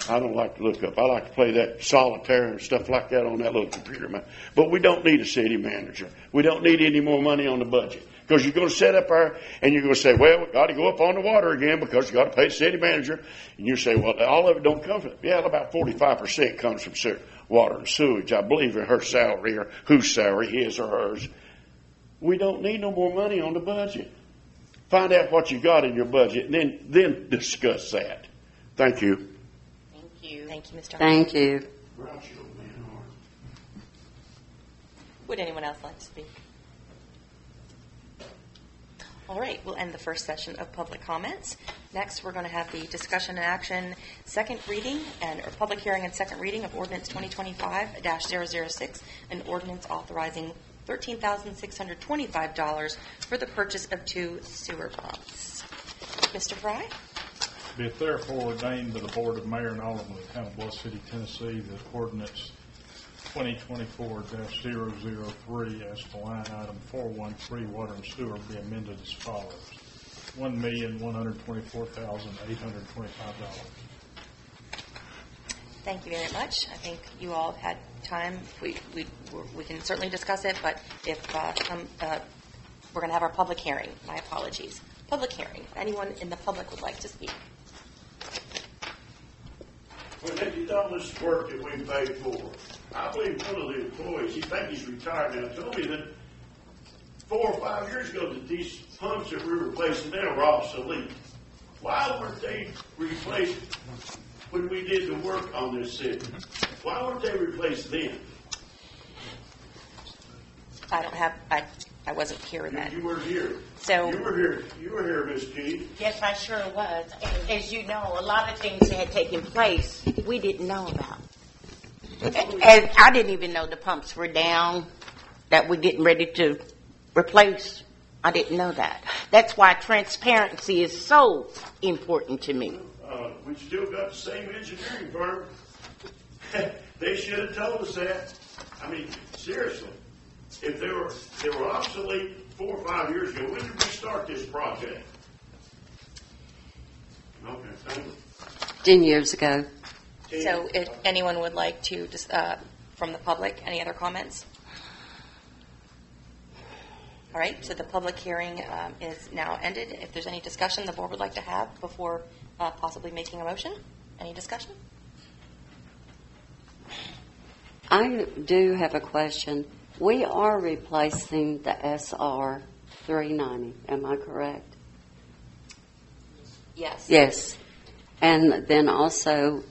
I don't like to look up. I like to play that solitaire and stuff like that on that little computer. But we don't need a city manager. We don't need any more money on the budget. Because you're going to set up our, and you're going to say, well, we got to go up on the water again because you got to pay the city manager. And you say, well, all of it don't come from, yeah, about 45% comes from water and sewage. I believe in her salary or whose salary, his or hers. We don't need no more money on the budget. Find out what you got in your budget and then discuss that. Thank you. Thank you, Mr. Thank you. Would anyone else like to speak? All right, we'll end the first session of public comments. Next, we're going to have the discussion and action second reading or public hearing and second reading of Ordinance 2025-006, an ordinance authorizing $13,625 for the purchase of 2 sewer pumps. Mr. Fry? Be it therefore ordained by the Board of Mayor and Aldermen of the Town of Bluff City, Tennessee, that ordinance 2024-003 as to line item 413 water and sewer be amended as follows: $1,124,825. Thank you very much. I think you all have had time. We can certainly discuss it, but if we're going to have our public hearing. My apologies. Public hearing. Anyone in the public would like to speak? When they did all this work that we paid for, I believe one of the employees, he thinks he's retired now, told me that 4 or 5 years ago that these pumps that we're replacing now are obsolete. Why weren't they replaced when we did the work on this city? Why weren't they replaced then? I wasn't here then. You were here. So you were here, Miss Key. Yes, I sure was. As you know, a lot of things had taken place we didn't know about. And I didn't even know the pumps were down, that we're getting ready to replace. I didn't know that. That's why transparency is so important to me. We still got the same engineering firm. They should have told us that. I mean, seriously. If they were obsolete 4 or 5 years ago, when did we start this project? Okay, thank you. 10 years ago. So if anyone would like to, from the public, any other comments? All right, so the public hearing is now ended. If there's any discussion the board would like to have before possibly making a motion, any discussion? I do have a question. We are replacing the SR 390, am I correct? Yes. Yes. And then also,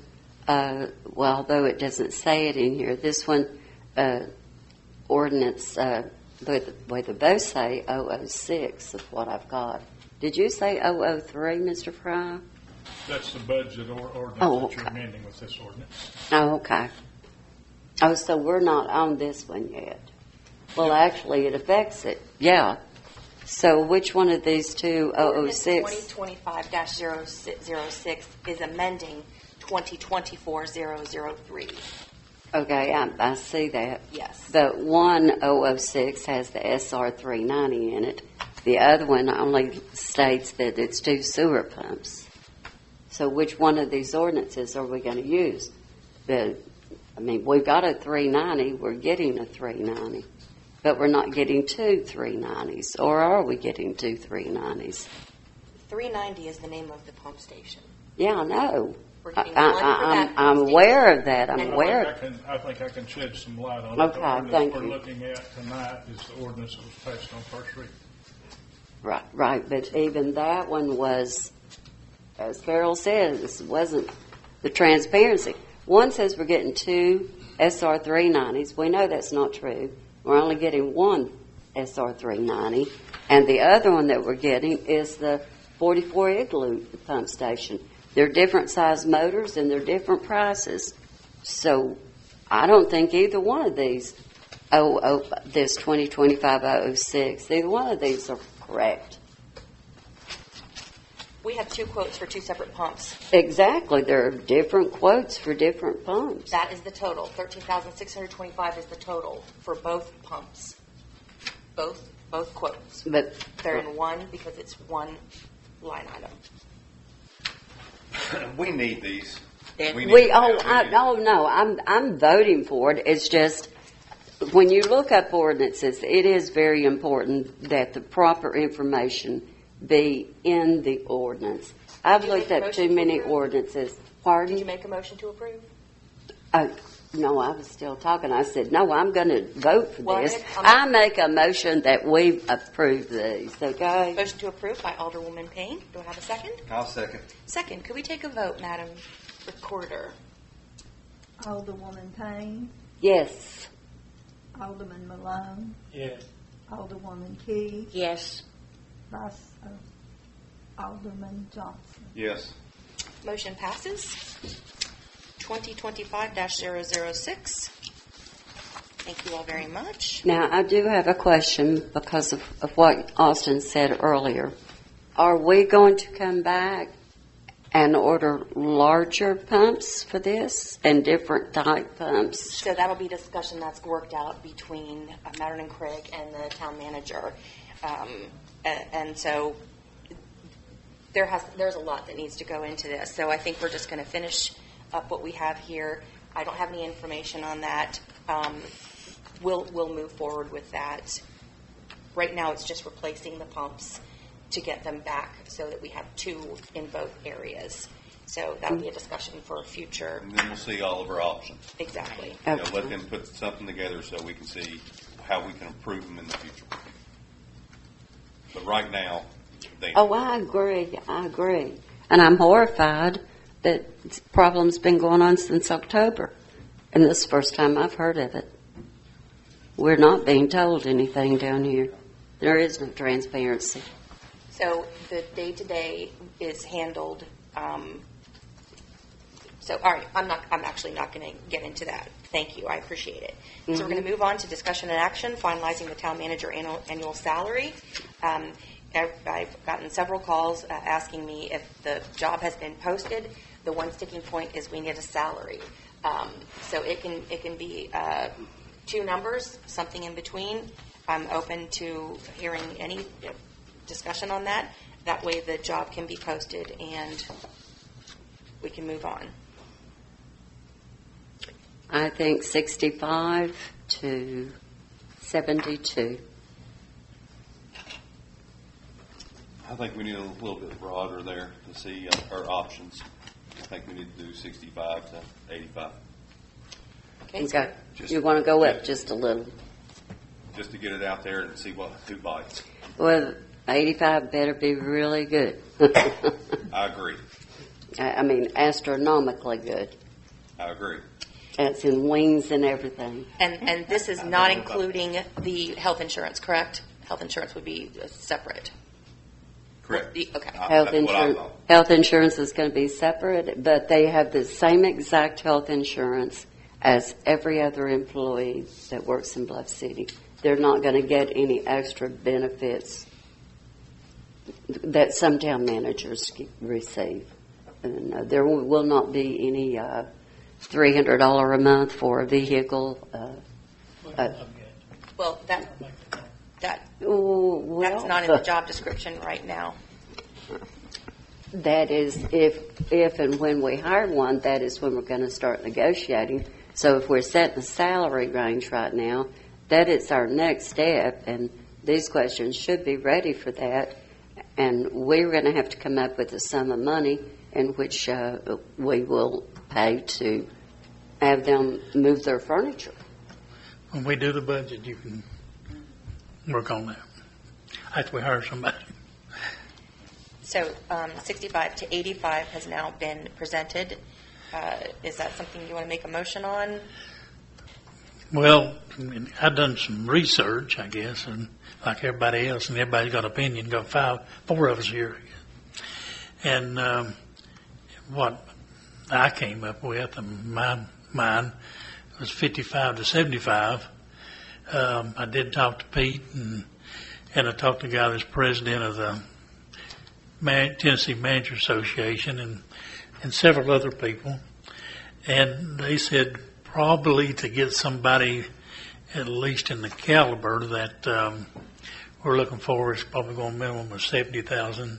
well, although it doesn't say it in here, this one, ordinance, they both say 006 is what I've got. Did you say 003, Mr. Fry? That's the budget ordinance that you're amending with this ordinance. Oh, okay. Oh, so we're not on this one yet. Well, actually, it affects it. Yeah. So which one of these two, 006? 2025-006 is amending 2024-003. Okay, I see that. Yes. But one 006 has the SR 390 in it, The other one only states that it's 2 sewer pumps. So which one of these ordinances are we going to use? We've got a 390, we're getting a 390, but we're not getting 2 390s, or are we getting 2 390s? 390 is the name of the pump station. Yeah, I know. We're getting one for that I'm pump aware of that. I'm And aware. I think I can shed some light on it. Okay, The ordinance thank we're you. looking at tonight is the ordinance that was passed on first reading. Right, but even that one was, as Carol says, wasn't the transparency. One says we're getting 2 SR 390s. We know that's not true. We're only getting 1 SR 390, and the other one that we're getting is the 44 Igloo pump station. They're different size motors and they're different prices. So I don't think either one of these, this 2025-006, either one of these are correct. We have 2 quotes for 2 separate pumps. Exactly. There are different quotes for different pumps. That is the total. $13,625 is the total for both pumps. Both quotes. But They're in one because it's one line item. We need these. I'm voting for it. It's just when you look up ordinances, it is very important that the proper information be in the ordinance. I've Did you looked make a up motion too to many approve? ordinances. Did Pardon? you make a motion to approve? No, I was still talking. I said, no, I'm going to vote for Well, this. I'm- I make a motion that we approve these, okay? Motion to approve by Alderwoman Payne. Do I have a second? I'll second. Second. Could we take a vote, Madam Recorder? Alderwoman Payne, Yes. Alderman Malone, Yes. Alderwoman Key, Yes. Alderman Johnson. Yes. Motion passes. 2025-006. Thank you all very much. Now, I do have a question because of what Austin said earlier. Are we going to come back and order larger pumps for this and different type pumps? So that'll be discussion that's worked out between Mattern and Craig and the town manager. And so there's a lot that needs to go into this. So I think we're just going to finish up what we have here. I don't have any information on that. We'll move forward with that. Right now, it's just replacing the pumps to get them back so that we have 2 in both areas. So that'll be a discussion for a future. And then we'll see all of our options. Exactly. Let them put something together so we can see how we can improve them in the future. But right now, Oh, I agree. And I'm horrified that this problem's been going on since October. And this is the first time I've heard of it. We're not being told anything down here. There is no transparency. So the day-to-day is handled. So, all right, I'm actually not going to get into that. Thank you. I appreciate it. So we're going to move on to discussion and action, finalizing the town manager annual salary. I've gotten several calls asking me if the job has been posted. The one sticking point is we need a salary. So it can be 2 numbers, something in between. I'm open to hearing any discussion on that. That way the job can be posted and we can move on. I think 65 to 72. I think we need a little bit broader there to see our options. I think we need to do 65 to 85. Okay. You want to go up just a little. Just to get it out there and see who bites. Well, 85 better be really good. I agree. I mean, astronomically good. I agree. That's in wings and everything. And this is not including the health insurance, correct? Health insurance would be separate. Correct. Okay. Health insurance is going to be separate, but they have the same exact health insurance as every other employee that works in Bluff City. They're not going to get any extra benefits that some town managers receive. And there will not be any $300 a month for a vehicle. Well, That's Well, not in the job description right now. that is, if and when we hire one, that is when we're going to start negotiating. So if we're setting a salary range right now, that is our next step, and these questions should be ready for that. And we're going to have to come up with a sum of money in which we will pay to have them move their furniture. When we do the budget, you can work on that after we hire somebody. So 65 to 85 has now been presented. Is that something you want to make a motion on? Well, I've done some research, I guess, and like everybody else, and everybody's got opinion. Got four of us here, and what I came up with, mine was 55 to 75. I did talk to Pete, and I talked to the guy that's president of the Tennessee Manager Association, and several other people, and they said probably to get somebody at least in the caliber that we're looking for is probably going minimum of 70,000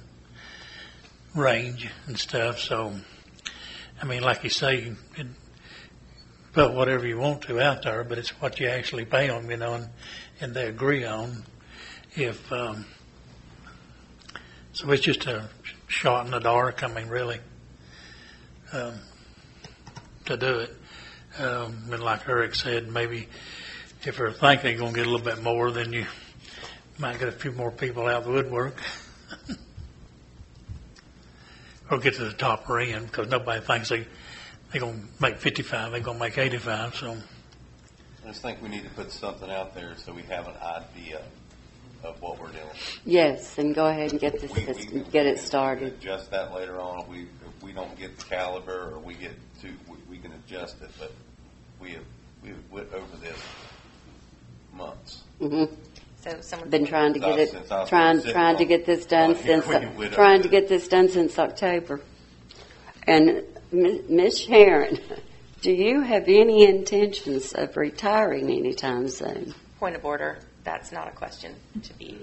range and stuff. So, I mean, like you say, put whatever you want to out there, but it's what you actually pay them, you know, and they agree on. If so, it's just a shot in the dark. I mean, really, to do it. And like Eric said, maybe if they're thinking they're going to get a little bit more, then you might get a few more people out of the woodwork. Or get to the top end, because nobody thinks they're going to make 55, they're going to make 85. So I just think we need to put something out there so we have an idea of what we're doing. Yes, and go ahead and get this, get it We started. can adjust that later on. If we don't get the caliber, or we get to, we can adjust it. But we went over this months. Mm-hmm. So someone Been trying to get it, Since I was trying sitting to get this done on here, since, we went trying over to get this done since October. And Ms. Sharon, do you have any intentions of retiring anytime soon? Point of order. That's not a question to be.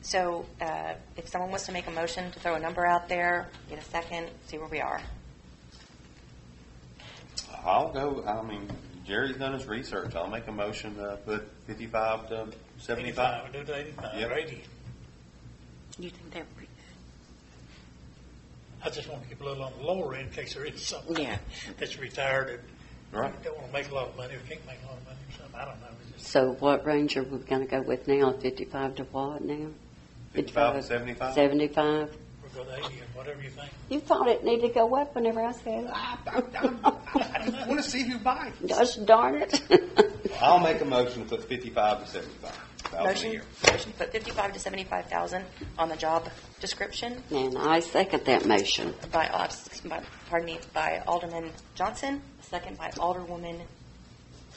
So if someone wants to make a motion to throw a number out there, get a second, see where we are. I'll go. I mean, Jerry's done his research. I'll make a motion to put 55 to 75. 85, do to 85 Yep. or 80. You think they're pretty I just want to keep a little on the lower end in case there is something Yeah. that's retired and Right. don't want to make a lot of money or can't make a lot of money or something. I don't know. It's just, So what range are we going to go with now? 55 to what now? 55 to 75. 75? we'll go to 80 or whatever you think. You thought it needed to go up whenever I said it. I want to see who buys. Gosh darn it. I'll make a motion to put 55 to 75. $1,000 a Motion year. to put 55 to 75,000 on the job description And I second that motion. by Alderman Johnson, second by Alderwoman.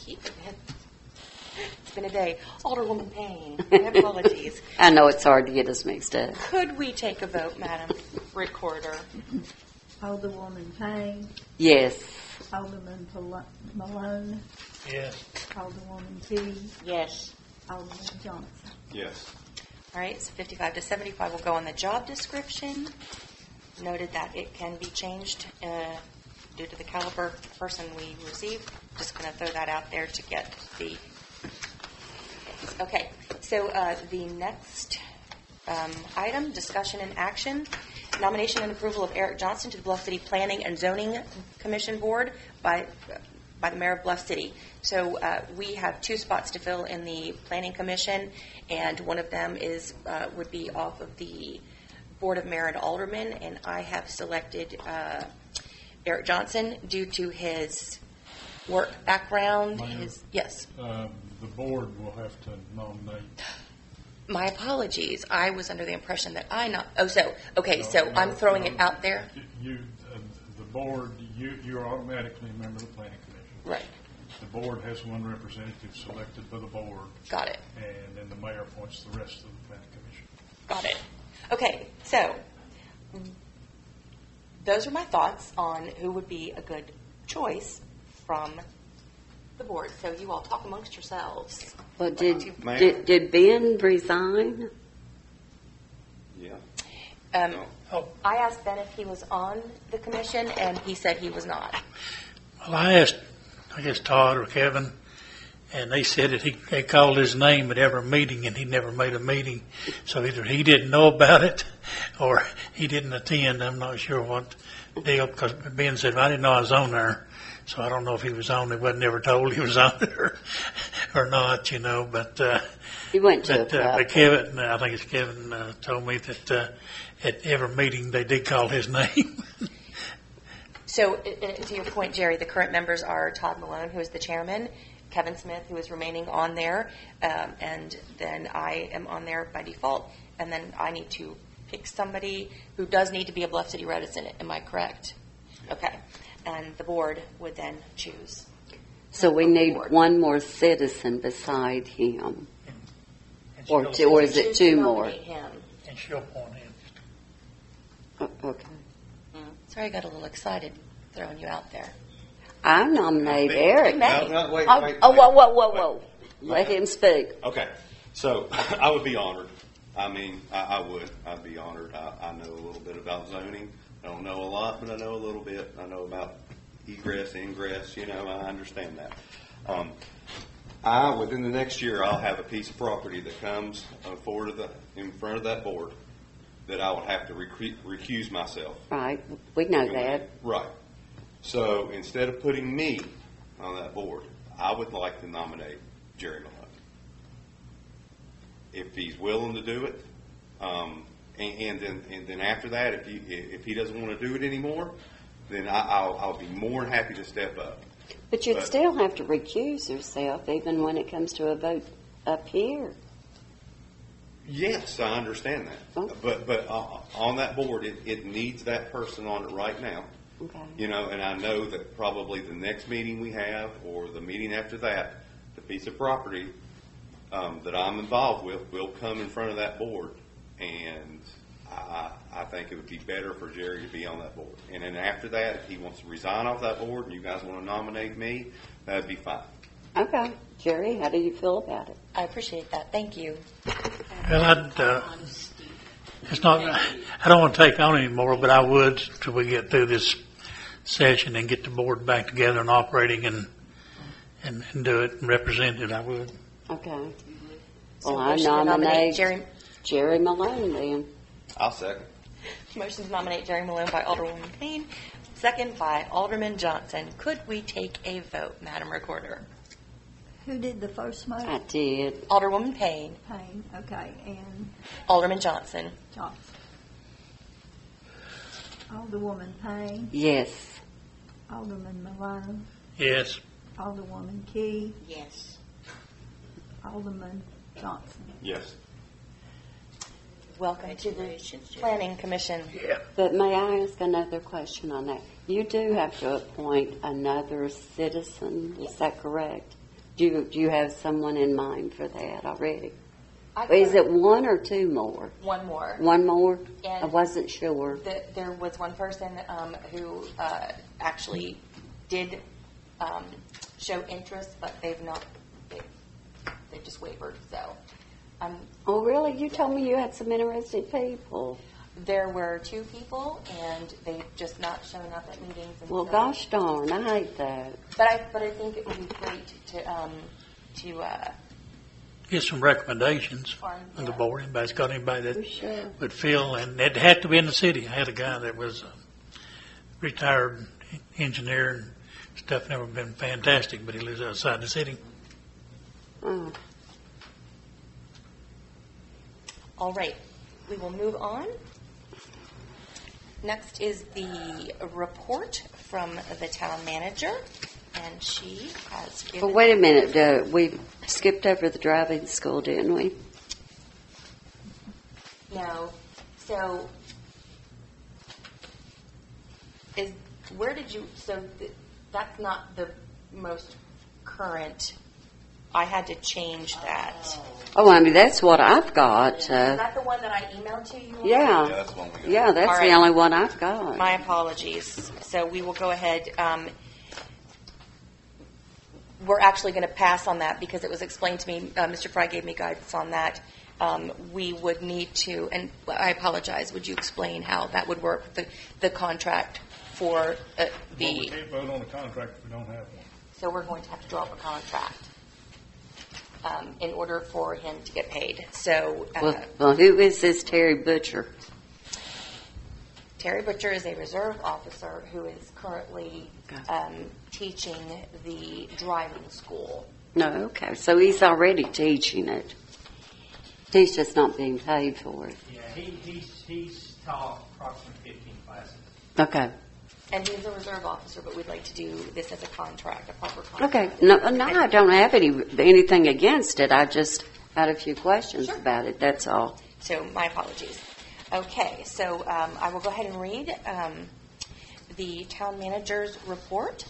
It's been a day. Alderwoman Payne. My apologies. I know it's hard to get us mixed up. Could we take a vote, Madam Recorder? Alderwoman Payne, Yes. Alderman Malone, Yes. Alderwoman Key, Yes. Alderman Johnson. Yes. All right, so 55 to 75 will go on the job description. Noted that it can be changed due to the caliber of the person we receive. Just going to throw that out there to get the... Okay, so the next item, discussion and action, nomination and approval of Eric Johnson to the Bluff City Planning and Zoning Commission Board by the Mayor of Bluff City. So we have 2 spots to fill in the Planning Commission, and one of them is would be off of the Board of Mayor and Aldermen, and I have selected Eric Johnson due to his work background. Mayor? Yes. The board will have to nominate. My apologies. I was under the impression that I'm No, throwing no, it out there. You, the board, you're automatically a member of the planning commission. Right. The board has one representative selected by the board, Got it. and then the mayor appoints the rest of the planning commission. Got it. Okay, so those are my thoughts on who would be a good choice from the board, so you all talk amongst yourselves. Well, Ma'am? did Ben resign? Yeah. I asked Ben if he was on the commission, and he said he was not. Well, I asked, I guess Todd or Kevin, and they said that they called his name at every meeting, and he never made a meeting. So either he didn't know about it, or he didn't attend. I'm not sure what deal, because Ben said, I didn't know I was on there. So I don't know if he was on. He wasn't never told he was on there or not, but He went to a but Kevin, I think it's Kevin, told me that at every meeting they did call his name. So, to your point, Jerry, the current members are Todd Malone, who is the chairman, Kevin Smith, who is remaining on there, and then I am on there by default, and then I need to pick somebody who does need to be a Bluff City resident. Am I correct? Okay. And the board would then choose. So we need one more citizen beside him. And Or she'll- two, or is it Choose two to more? nominate him. And she'll appoint him. Okay. Sorry, I got a little excited throwing you out there. I nominate Eric. You may. No, wait, Oh, wait, oh, wait. whoa. Let him speak. Okay, so I would be honored. I mean, I would. I'd be honored. I know a little bit about zoning. I don't know a lot, but I know a little bit. I know about egress, ingress. I understand that. Within the next year, I'll have a piece of property that comes forward in front of that board that I would have to recuse myself. Right. We know that. Right. So instead of putting me on that board, I would like to nominate Jerry Malone. If he's willing to do it, and then after that, if he doesn't want to do it anymore, then I'll be more than happy to step up. But you'd still have to recuse yourself even when it comes to a vote up here. Yes, I understand that. Oh. But on that board, it needs that person on it right now. Okay. And I know that probably the next meeting we have or the meeting after that, the piece of property that I'm involved with will come in front of that board. And I think it would be better for Jerry to be on that board. And then after that, if he wants to resign off that board and you guys want to nominate me, that'd be fine. Okay. Jerry, how do you feel about it? I appreciate that. Thank you. Well, it's not, I don't want to take on anymore, but I would till we get through this session and get the board back together and operating and do it and represent it. I would. Okay. So Well, I motion to nominate Jerry. Jerry Malone then. I'll second. Motion to nominate Jerry Malone by Alderwoman Payne, second by Alderman Johnson. Could we take a vote, Madam Recorder? Who did the first I motion? did. Alderwoman Payne, Payne, okay, and Alderman Johnson. Johnson. Alderwoman Payne, Yes. Alderman Malone, Yes. Alderwoman Key, Yes. Alderman Johnson. Yes. Welcome to the Planning Commission. But may I ask another question on that? You do have to appoint another citizen, is that correct? Do you have someone in mind for that already? Is it one or two more? One more. One more? And I wasn't sure. There was one person who actually did show interest, but they've not. They just wavered. So, Oh, really? You told me you had some interested people. there were two people, and they've just not shown up at meetings. And Well, so- gosh darn, I hate that. But I think it would be great to Get some recommendations Fine, on the yeah. board. Anybody's got anybody For that sure. would feel, and it had to be in the city. I had a guy that was a retired engineer and stuff, never been fantastic, but he lives outside the city. Oh. All right, we will move on. Next is the report from the town manager, and she has given. Well, wait a minute. We skipped over the driving school, didn't we? No, so where did you? So that's not the most current. I had to change that. Oh, I mean, that's what I've got. Is that the one that I emailed to you? Yeah. That's the one we got. Yeah, that's All the right. only one I've got. My apologies. So we will go ahead. we're actually going to pass on that because it was explained to me, Mr. Fry gave me guidance on that. We would need to, and I apologize, would you explain how that would work, the contract for Well, we can't vote on a contract if we don't have one. So we're going to have to draw up a contract in order for him to get paid. So Well, who is this Terry Butcher? Terry Butcher is a reserve officer who is currently teaching the driving school. No, okay. So he's already teaching it. He's just not being paid for it. Yeah, he's taught approximately 15 classes. Okay. And he's a reserve officer, but we'd like to do this as a contract, a proper contract. Okay. No, I don't have anything against it. I just had a few questions about it. That's all. So my apologies. Okay, so I will go ahead and read the town manager's report.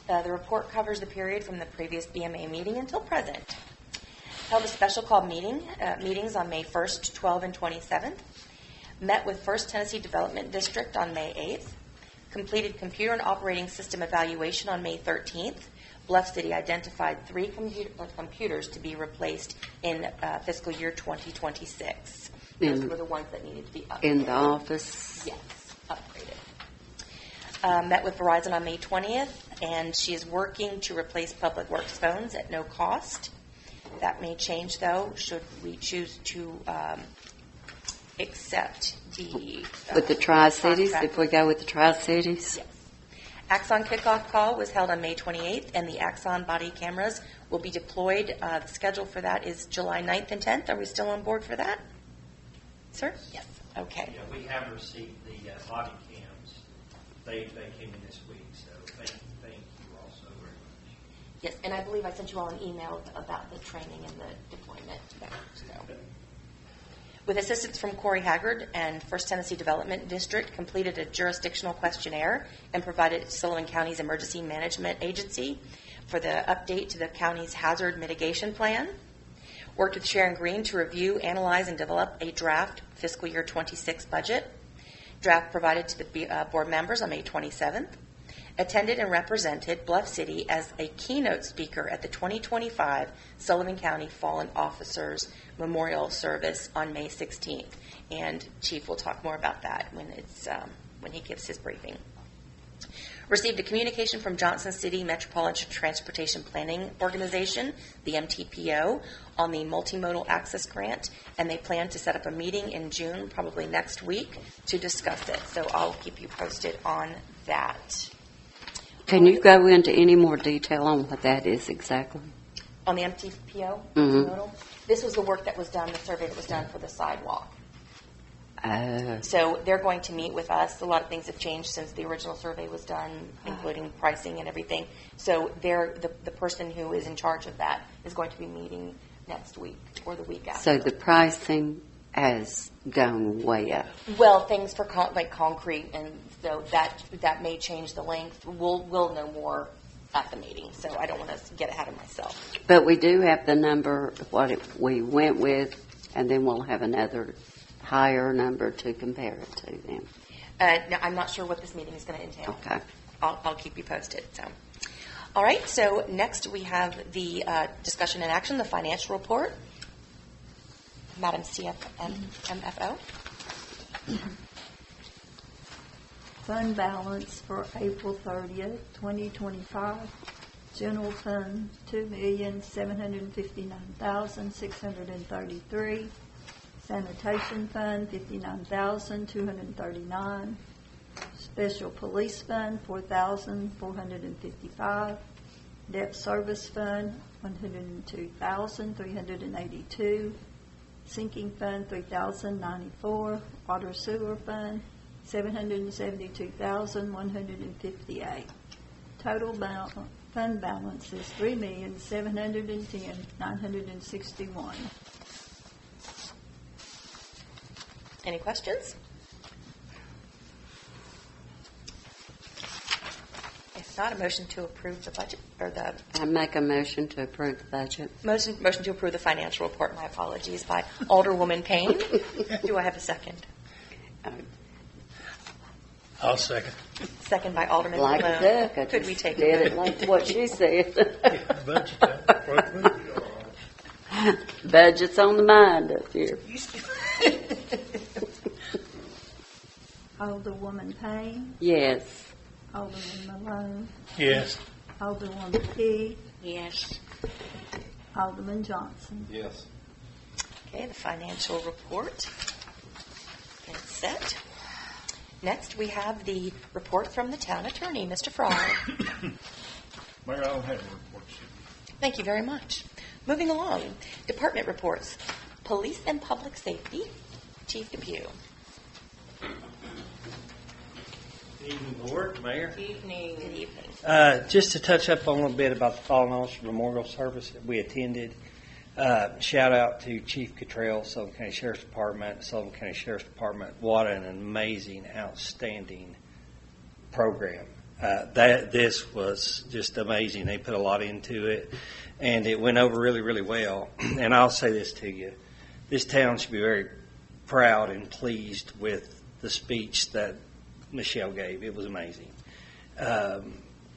The report covers the period from the previous BMA meeting until present. Held a special call meetings on May 1st, 12th, and 27th. Met with First Tennessee Development District on May 8th. Completed computer and operating system evaluation on May 13th. BLUFF City identified 3 computers to be replaced in fiscal year 2026. Those were the ones that needed to be upgraded. In the office? Yes, upgraded. Met with Verizon on May 20th, and she is working to replace Public Works phones at no cost. That may change, though, should we choose to accept the With the Tri-Cities, contract. if we go with the Tri-Cities? Yes. Axon kickoff call was held on May 28th, and the Axon body cameras will be deployed. The schedule for that is July 9th and 10th. Are we still on board for that? Sir? Yes. Okay. Yeah, we have received the body cams. They came in this week, so thank you also very much. Yes, and I believe I sent you all an email about the training and the deployment. So. With assistance from Corey Haggard and First Tennessee Development District, completed a jurisdictional questionnaire and provided it to Sullivan County's Emergency Management Agency for the update to the county's hazard mitigation plan. Worked with Sharon Green to review, analyze, and develop a draft fiscal year 26 budget. Draft provided to the board members on May 27th. Attended and represented BLUFF City as a keynote speaker at the 2025 Sullivan County Fallen Officers Memorial Service on May 16th. And Chief will talk more about that when he gives his briefing. Received a communication from Johnson City Metropolitan Transportation Planning Organization, the MTPO, on the multimodal access grant, and they plan to set up a meeting in June, probably next week, to discuss it. So I'll keep you posted on that. Can you go into any more detail on what that is exactly? On the MTPO, Mhm. This was the work that was done, the survey that was done for the sidewalk. So they're going to meet with us. A lot of things have changed since the original survey was done, including pricing and everything. So the person who is in charge of that is going to be meeting next week or the week after. So the pricing has gone way up. Well, things for like concrete, and so that may change the length. We'll know more at the meeting, so I don't want to get ahead of myself. But we do have the number, we went with, and then we'll have another higher number to compare it to then. Now, I'm not sure what this meeting is going to entail. Okay. I'll keep you posted. So, all right. So next we have the discussion and action, the financial report. Madam MFO. Fund balance for April 30th, 2025. General fund, $2,759,633. Sanitation fund, $59,239. Special police fund, $4,455. Debt service fund, $102,382. Sinking fund, $3,094. Water sewer fund, $772,158. Total fund balance is $3,710,961. Any questions? If not, a motion to approve the budget or the I make a motion to approve the budget. motion to approve the financial report. My apologies, by Alderwoman Payne. Do I have a second? I'll second. Second by Alderman Like a Malone. duck. I Could just we take did a it like what she said. Budget. Budget's on the mind up here. Alderwoman Payne, Yes. Alderman Malone, Yes. Alderwoman Key, Yes. Alderman Johnson. Yes. Okay, the financial report is set. Next, we have the report from the town attorney, Mr. Fry. Mayor, I don't have any reports. Thank you very much. Moving along, department reports. Police and Public Safety, Chief Depew. Good evening, Board, Mayor. Good evening. Just to touch up on a little bit about the Fallen Officer Memorial Service that we attended. Shout out to Chief Cottrell, Sullivan County Sheriff's Department, Sullivan County Sheriff's Department. What an amazing, outstanding program. This was just amazing. They put a lot into it, and it went over really, really well. And I'll say this to you. This town should be very proud and pleased with the speech that Michelle gave. It was amazing.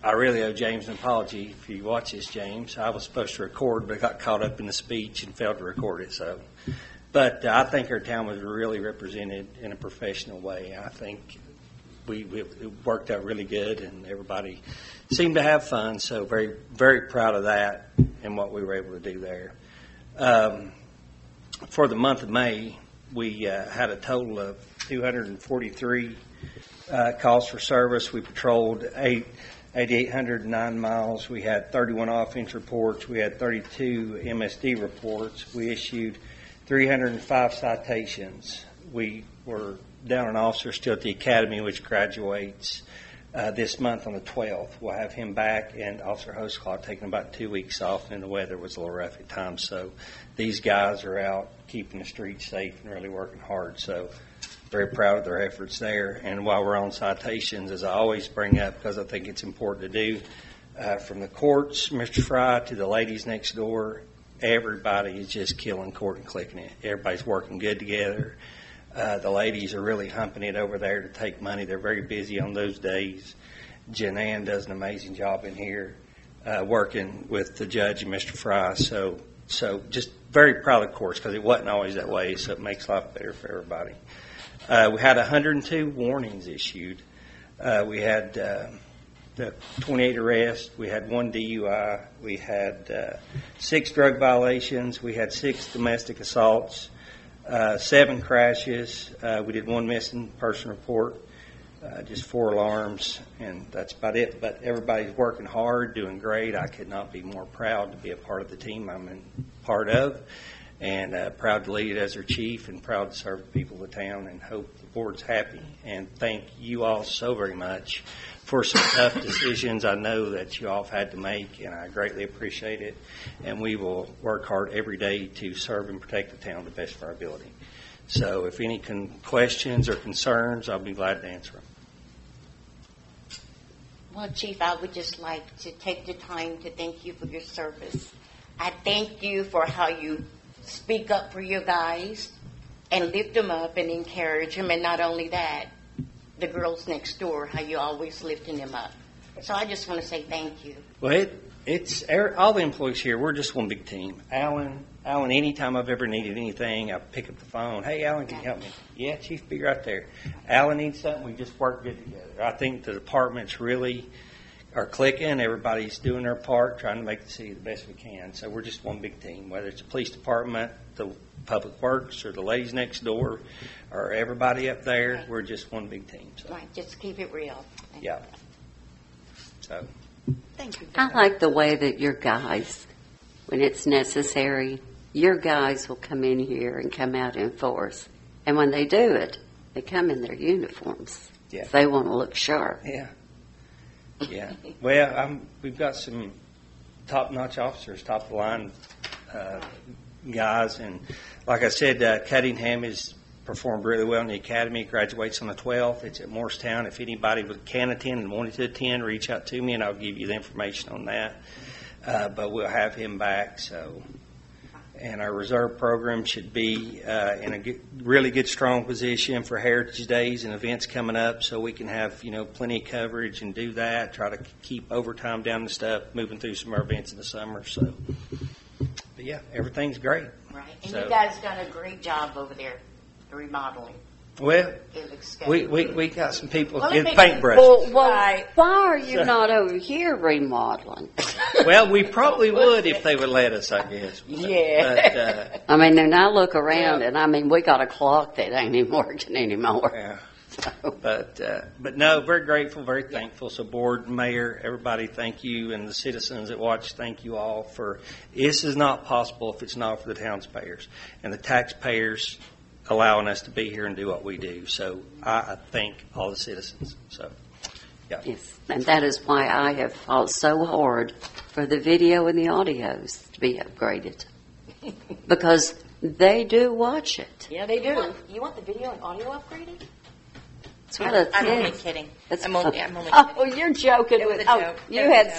I really owe James an apology. If you watch this, James, I was supposed to record, but I got caught up in the speech and failed to record it. But I think our town was really represented in a professional way. I think it worked out really good, and everybody seemed to have fun. So very, very proud of that and what we were able to do there. For the month of May, we had a total of 243 calls for service. We patrolled 8,809 miles. We had 31 offense reports. We had 32 MSD reports. We issued 305 citations. We were down an officer still at the academy, which graduates this month on the 12th. We'll have him back, and Officer Hostclaw taking about 2 weeks off, and the weather was a little rough at times. So these guys are out keeping the streets safe and really working hard. So very proud of their efforts there. And while we're on citations, as I always bring up, because I think it's important to do, from the courts, Mr. Fry, to the ladies next door, everybody is just killing court and clicking it. Everybody's working good together. The ladies are really humping it over there to take money. They're very busy on those days. Jeananne does an amazing job in here working with the judge and Mr. Fry. So just very proud of the courts, because it wasn't always that way, so it makes life better for everybody. We had 102 warnings issued. We had 28 arrests. We had 1 DUI. We had 6 drug violations. We had 6 domestic assaults, 7 crashes. We did 1 missing person report, just 4 alarms, and that's about it. But everybody's working hard, doing great. I could not be more proud to be a part of the team I'm part of. And proud to lead it as their chief, and proud to serve the people of the town, and hope the board's happy. And thank you all so very much for some tough decisions I know that you all have had to make, and I greatly appreciate it. And we will work hard every day to serve and protect the town to the best of our ability. So if any questions or concerns, I'll be glad to answer them. Well, Chief, I would just like to take the time to thank you for your service. I thank you for how you speak up for your guys and lift them up and encourage them. And not only that, the girls next door, how you always lifting them up. So I just want to say thank you. Well, it's all the employees here. We're just one big team. Alan, anytime I've ever needed anything, I pick up the phone. Hey, Alan, can you help me? Yeah, Chief, be right there. Alan needs something. We just work good together. I think the departments really are clicking. Everybody's doing their part, trying to make the city the best we can. So we're just one big team, whether it's the police department, the public works, or the ladies next door, or everybody up there. Right. We're just one big team. So. Right, just keep it real. Yeah. So. Thank you. I like the way that your guys, when it's necessary, your guys will come in here and come out in force. And when they do it, they come in their uniforms. Yeah. They want to look sharp. Yeah. Yeah. Well, we've got some top-notch officers, top-of-the-line guys. And like I said, Cunningham has performed really well in the academy. Graduates on the 12th. It's at Morristown. If anybody can attend and wanted to attend, reach out to me, and I'll give you the information on that. But we'll have him back. So, and our reserve program should be in a really good, strong position for Heritage Days and events coming up, so we can have plenty of coverage and do that. Try to keep overtime down and stuff, moving through some of our events in the summer. So, but yeah, everything's great. Right. And So- you guys done a great job over there, the remodeling. Well, It looks we good. got some people Well, with it makes paintbrushes. Well, why are you not over here remodeling? Well, we probably would if they would let us, I guess. Yeah. But, I mean, and I look around, and I mean, we got a clock that ain't even working anymore. yeah. So, But no, very grateful, very thankful. So board, mayor, everybody, thank you, and the citizens that watch, thank you all for. This is not possible if it's not for the taxpayers and the taxpayers allowing us to be here and do what we do. So I thank all the citizens. So yeah. yes, and that is why I have fought so hard for the video and the audios to be upgraded, because they do watch it. Yeah, they do. You want the video and audio upgraded? Well, I'm only yes. kidding. That's I'm only kidding. Oh, you're joking It was with. a Oh, joke. you It was had a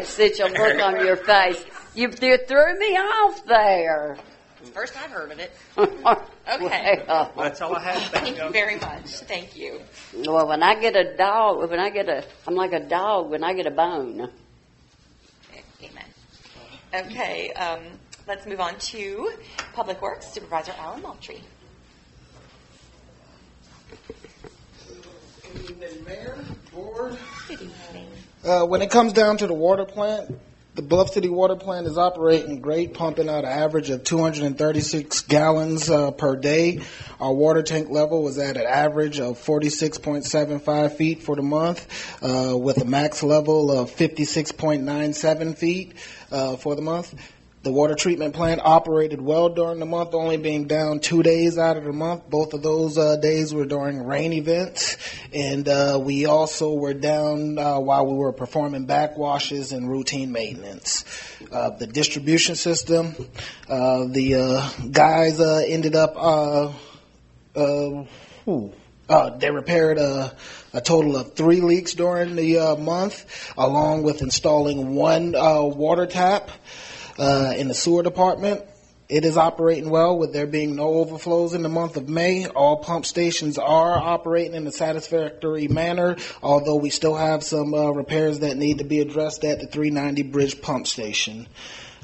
such a look on your face. You threw me off there. First I've heard of it. Okay. Well, that's all I have. Thank you very much. Thank you. Well, when I get a dog, I'm like a dog when I get a bone. Amen. Okay, let's move on to Public Works Supervisor Alan Moultrie. Good evening, Mayor, Board. Good evening. When it comes down to the water plant, the Bluff City water plant is operating great, pumping out an average of 236 gallons per day. Our water tank level was at an average of 46.75 feet for the month, with a max level of 56.97 feet for the month. The water treatment plant operated well during the month, only being down 2 days out of the month. Both of those days were during rain events. And we also were down while we were performing backwashes and routine maintenance. The distribution system, the guys ended up, they repaired a total of 3 leaks during the month, along with installing one water tap. In the sewer department, it is operating well with there being no overflows in the month of May. All pump stations are operating in a satisfactory manner, although we still have some repairs that need to be addressed at the 390 Bridge pump station.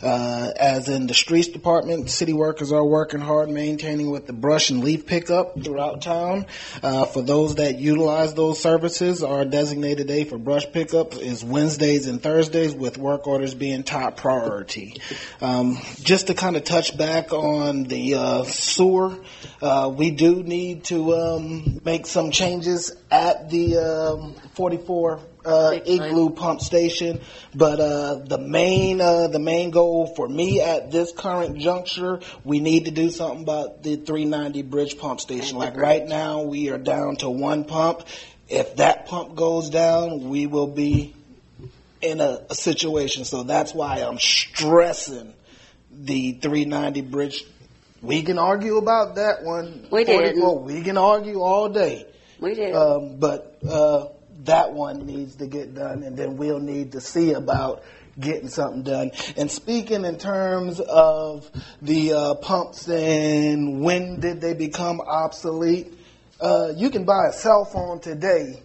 As in the streets department, city workers are working hard maintaining with the brush and leaf pickup throughout town. For those that utilize those services, our designated day for brush pickup is Wednesdays and Thursdays, with work orders being top priority. Just to kind of touch back on the sewer, we do need to make some changes at the 44 Igloo pump station, but the main goal for me at this current juncture, we need to do something about the 390 Bridge pump station. Like right now, we are down to one pump. If that pump goes down, we will be in a situation. So that's why I'm stressing the 390 Bridge. We can argue about that one. We did. We can argue all day. We did. But that one needs to get done, and then we'll need to see about getting something done. And speaking in terms of the pumps and when did they become obsolete, you can buy a cell phone today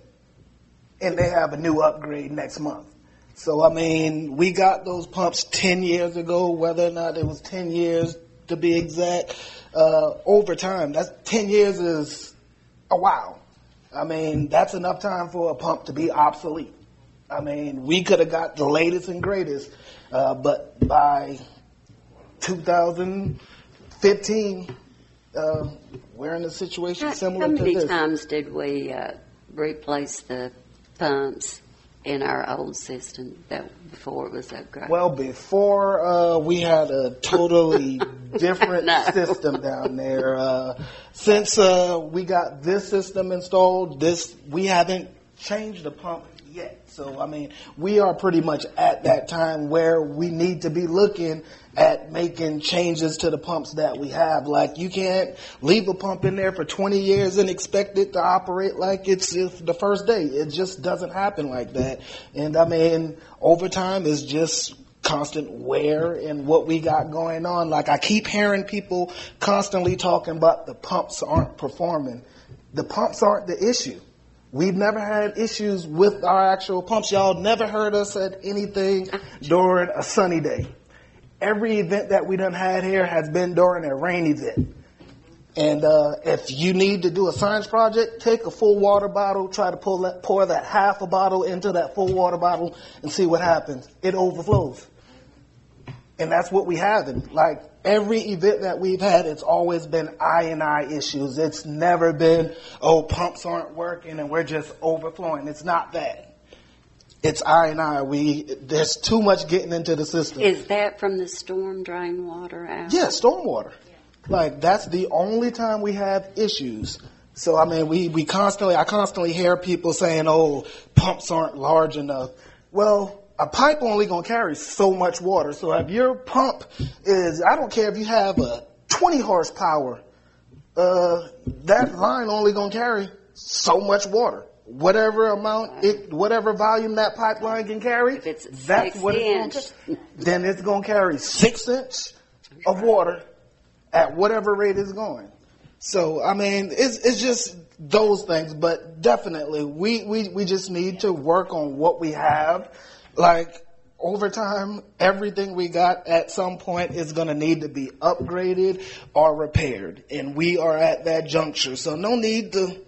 and they have a new upgrade next month. So, I mean, we got those pumps 10 years ago, whether or not it was 10 years to be exact. Over time, that's 10 years is a while. I mean, that's enough time for a pump to be obsolete. I mean, we could have got the latest and greatest, but by 2015, we're in a situation similar to this. How many times did we replace the pumps in our old system that before it was upgraded? Well, before we had a totally different system down there. Since we got this system installed, we haven't changed the pump yet. So, I mean, we are pretty much at that time where we need to be looking at making changes to the pumps that we have. Like, you can't leave a pump in there for 20 years and expect it to operate like it's the first day. It just doesn't happen like that. And, I mean, over time is just constant wear in what we got going on. Like I keep hearing people constantly talking about the pumps aren't performing. The pumps aren't the issue. We've never had issues with our actual pumps. Y'all never heard us say anything during a sunny day. Every event that we done had here has been during a rain event. And if you need to do a science project, take a full water bottle, try to pour that half a bottle into that full water bottle and see what happens. It overflows. And that's what we have. Like every event that we've had, it's always been I issues. It's never been, oh, pumps aren't working and we're just overflowing. It's not that. It's I. There's too much getting into the system. Is that from the storm drain water out? Yeah, stormwater. Like that's the only time we have issues. So I mean, I constantly hear people saying, "Oh, pumps aren't large enough." Well, a pipe only gonna carry so much water. So if your pump is, I don't care if you have a 20 horsepower, that line only gonna carry so much water. Whatever whatever volume that pipeline can carry, that's what it's gonna, then it's gonna carry 6 inches of water at whatever rate it's going. So, I mean, it's just those things, but definitely we just need to work on what we have. Like, over time, everything we got at some point is going to need to be upgraded or repaired. And we are at that juncture. So no need to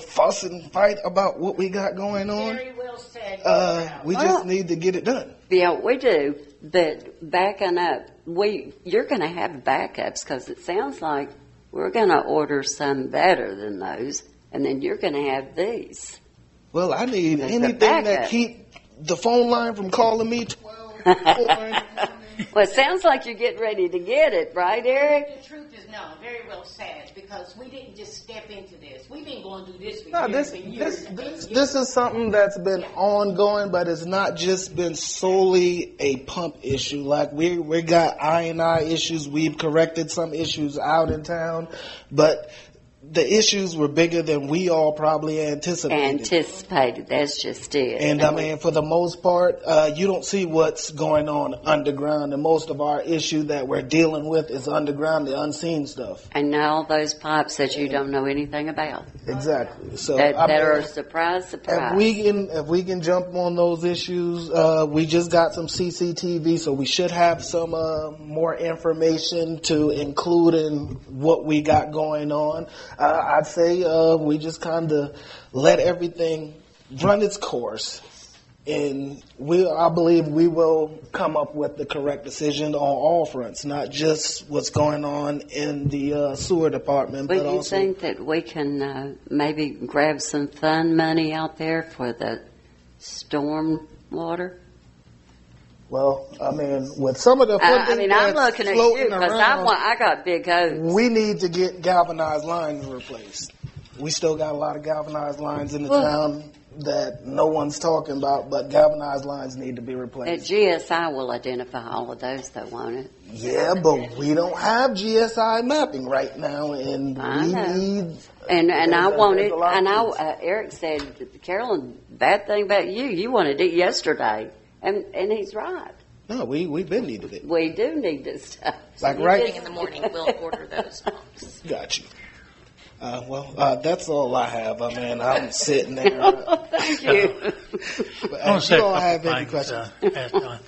fuss and fight about what we got going on. Very well said. We just need to get it done. Yeah, we do. But backing up, you're going to have backups because it sounds like we're going to order some better than those, and then you're going to have these. Well, I need anything that keep the phone line from calling me 12. Well, it sounds like you're getting ready to get it, right, Eric? The truth is, no, very well said, because we didn't just step into this. We've been going through this for No, years and years. this is something that's been ongoing, but it's not just been solely a pump issue. Like we got I issues. We've corrected some issues out in town, but the issues were bigger than we all probably anticipated. That's just it. And I mean, for the most part, you don't see what's going on underground. And most of our issue that we're dealing with is underground, the unseen stuff. And now those pipes that you don't know anything about. Exactly. So that are surprise. If we can jump on those issues, we just got some CCTV, so we should have some more information to include in what we got going on. I'd say we just kind of let everything run its course, and I believe we will come up with the correct decision on all fronts, not just what's going on in the sewer department. But you think that we can maybe grab some fund money out there for the storm water? Well, I mean, with some of the funding I'm looking at you because I got big hopes. We need to get galvanized lines replaced. We still got a lot of galvanized lines in the town that no one's talking about, but galvanized lines need to be replaced. GSI will identify all of those, though, won't it? Yeah, but we don't have GSI mapping right now, and we need. And I want it. I know Eric said, Carolyn, bad thing about you wanted it yesterday. And he's right. No, we've been needed it. We do need this stuff. Like in the morning, we'll order those pumps. Got you. That's all I have. I mean, I'm sitting there. Thank you. I want to say a couple things.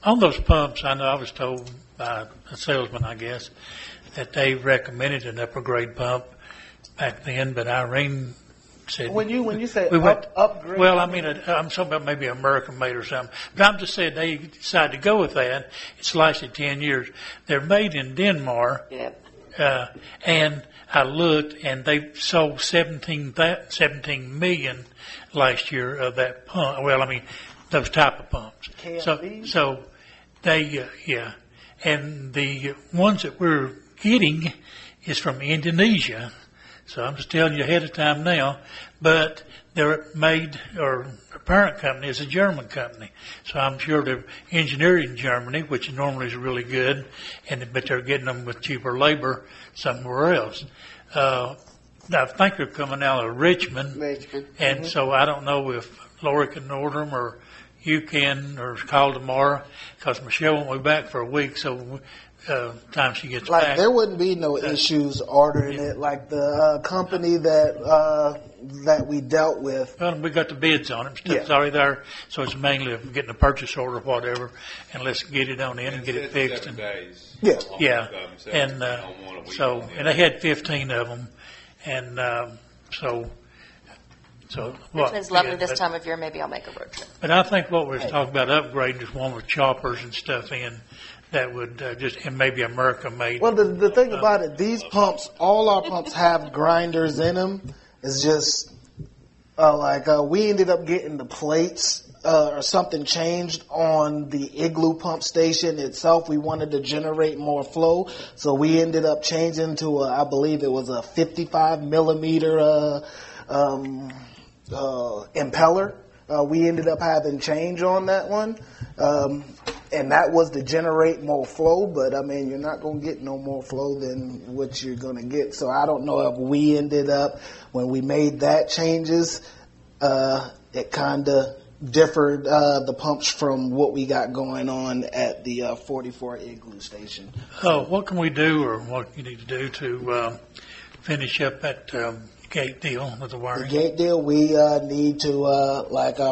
On those pumps, I know I was told by a salesman, I guess, that they recommended an upper grade pump back then, but Irene said, when you say upgrade, well, I mean, I'm talking about maybe American made or something. But I'm just saying they decided to go with that. It's lasted 10 years. They're made in Denmark. Yep. And I looked, and they sold 17 million last year of that pump. Well, I mean, those type of pumps. So they, and the ones that we're getting is from Indonesia. So I'm just telling you ahead of time now, but they're made, or their parent company is a German company. So I'm sure they're engineered in Germany, which normally is really good, but they're getting them with cheaper labor somewhere else. I think they're coming out of Richmond. And so I don't know if Lori can order them or, you can, or call tomorrow, because Michelle won't be back for a week, so time she gets Like back. there wouldn't be no issues ordering it. Like the company that we dealt with. Well, we got the bids on it. Stuff's Yeah. already there, so it's mainly getting a purchase order or whatever, and let's get it on in and get it fixed. 7 days. Yeah. Yeah, And and so and they had 15 of them, and so. Richmond's lovely this but- time of year. Maybe I'll make a road trip. But I think what we're talking about upgrading is one with choppers and stuff in that would and maybe America made. Well, the thing about it, these pumps, all our pumps have grinders in them. It's just we ended up getting the plates or something changed on the Igloo pump station itself. We wanted to generate more flow, so we ended up changing to I believe it was a 55 millimeter impeller. We ended up having change on that one. And that was to generate more flow, but I mean, you're not going to get no more flow than what you're going to get. So I don't know if we ended up, when we made that changes, it kind of differed the pumps from what we got going on at the 44 Igloo station. What can we do, or what you need to do to finish up that gate deal with the The wiring? gate deal, we need to,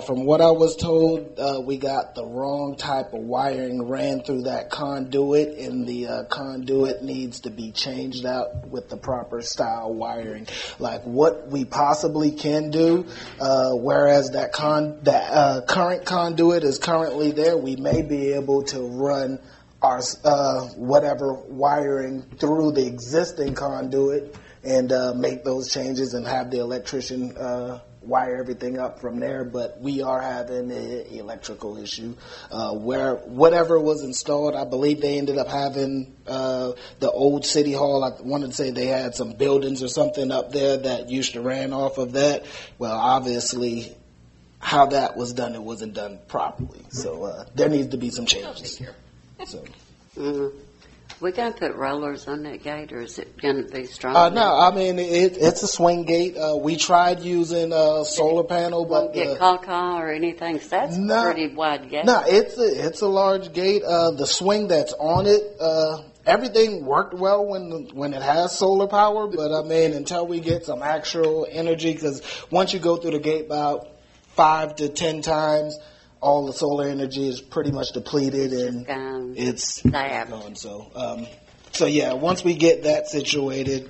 from what I was told, we got the wrong type of wiring ran through that conduit, and the conduit needs to be changed out with the proper style wiring. Like what we possibly can do, whereas that current conduit is currently there, we may be able to run our whatever wiring through the existing conduit and make those changes and have the electrician wire everything up from there. But we are having an electrical issue where whatever was installed, I believe they ended up having the old city hall. I wanted to say they had some buildings or something up there that used to ran off of that. Well, obviously, how that was done, it wasn't done properly. So there needs to be some changes. So. We going to put rollers on that gate, or is it going to be strong? No, I mean, it's a swing gate. We tried using a solar panel, but Won't get caca or anything, 'cause that's a pretty wide gate. No, it's a large gate. The swing that's on it, everything worked well when it has solar power, but I mean, until we get some actual energy, because once you go through the gate about 5 to 10 times, all the solar energy is pretty much depleted, and it's gone. So yeah, once we get that situated,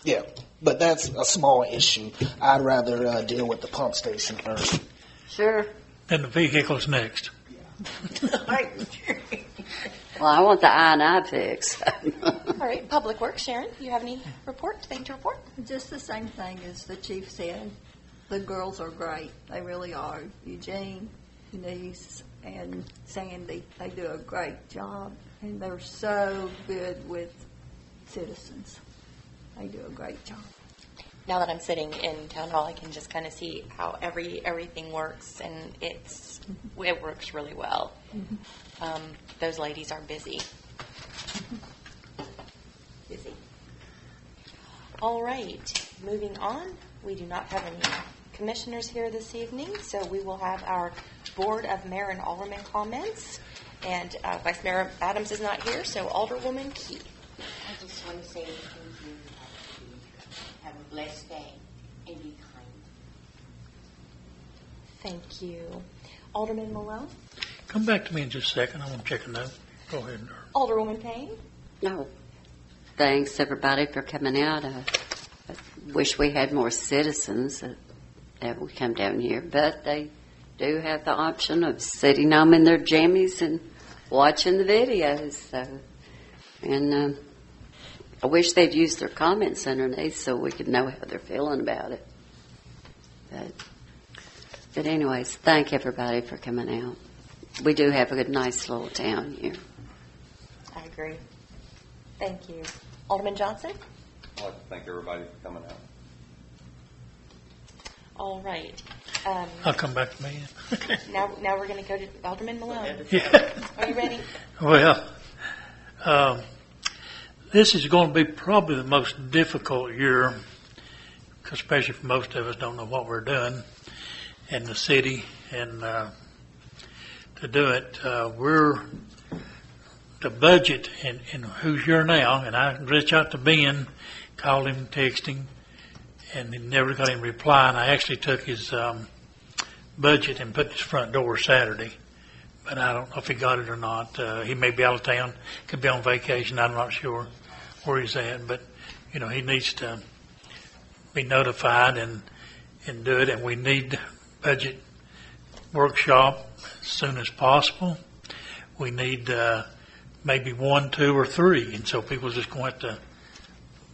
yeah, but that's a small issue. I'd rather deal with the pump station first. Sure. Then the vehicle's next. Well, I want the I&I fix. All right, Public Works, Sharon, you have any thing to report? Just the same thing as the chief said. The girls are great. They really are. Eugene, Denise, and Sandy, they do a great job. And they're so good with citizens. They do a great job. Now that I'm sitting in town hall, I can just kind of see how everything works, and it works really well. Those ladies are busy. All right, moving on. We do not have any commissioners here this evening, so we will have our Board of Mayor and Alderman comments. And Vice Mayor Adams is not here, so Alderwoman Key. I just want to say thank you. Have a blessed day and be kind. Thank you. Alderman Malone? Come back to me in just a second. I want to check a note. Go ahead. Alderwoman Payne? No. Thanks, everybody, for coming out. I wish we had more citizens that would come down here, but they do have the option of sitting home in their jammies and watching the videos. So, and I wish they'd use their comments underneath so we could know how they're feeling about it. But anyways, thank everybody for coming out. We do have a nice little town here. I agree. Thank you. Alderman Johnson? I'd like to thank everybody for coming out. All right. I'll come back to me. Now we're going to go to Alderman Malone. Yeah. Are you ready? Well, this is going to be probably the most difficult year, especially for most of us don't know what we're doing in the city, and to do it. The budget and who's here now, and I reached out to Ben, called him, texted him, and he never got him reply. And I actually took his budget and put it at his front door Saturday, but I don't know if he got it or not. He may be out of town, could be on vacation. I'm not sure where he's at, but he needs to be notified and do it. And we need budget workshop as soon as possible. We need maybe 1, 2, or 3, and so people just going to have to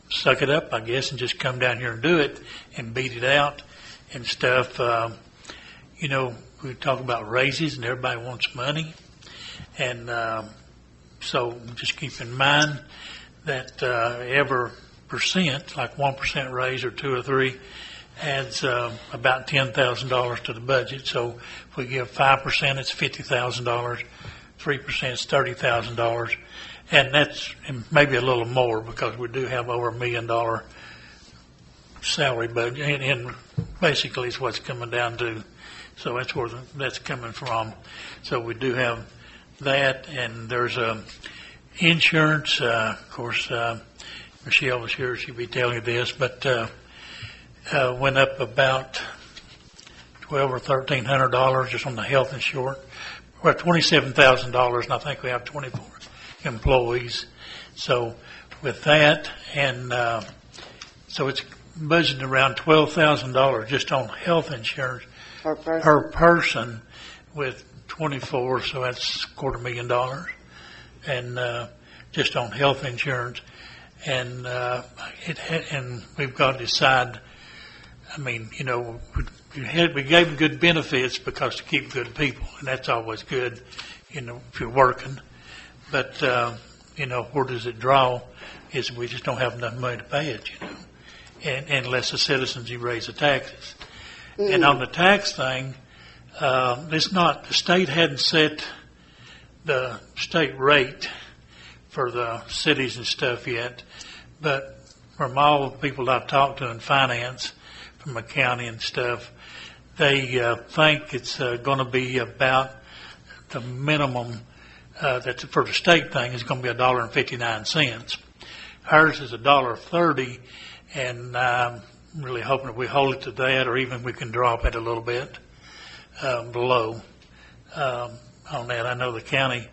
suck it up, I guess, and just come down here and do it and beat it out and stuff. We talk about raises, and everybody wants money, and so just keep in mind that every percent, like 1% raise or 2 or 3, adds about $10,000 to the budget. So if we give 5%, it's $50,000. 3% is $30,000, and that's maybe a little more because we do have over $1 million salary budget, and basically it's what's coming down to. So that's where that's coming from. So we do have that, and there's insurance. Of course, Michelle was here; she'd be telling you this, but went up about $1,200 or $1,300 just on the health insurance. We're at $27,000, and I think we have 24 employees. So with that, and so it's budgeted around $12,000 just on health insurance per person with 24, so that's $250,000, and just on health insurance. And and we've got to decide. I mean, we gave them good benefits because to keep good people, and that's always good, if you're working. But, where does it draw is we just don't have enough money to pay it, and unless the citizens raise the taxes. And on the tax thing, the state hadn't set the state rate for the cities and stuff yet, but from all the people I've talked to in finance, from the county and stuff, they think it's going to be about the minimum that's for the state thing is going to be $1.59. Ours is $1.30, and I'm really hoping that we hold it to that, or even we can drop it a little bit below on that. I know the county.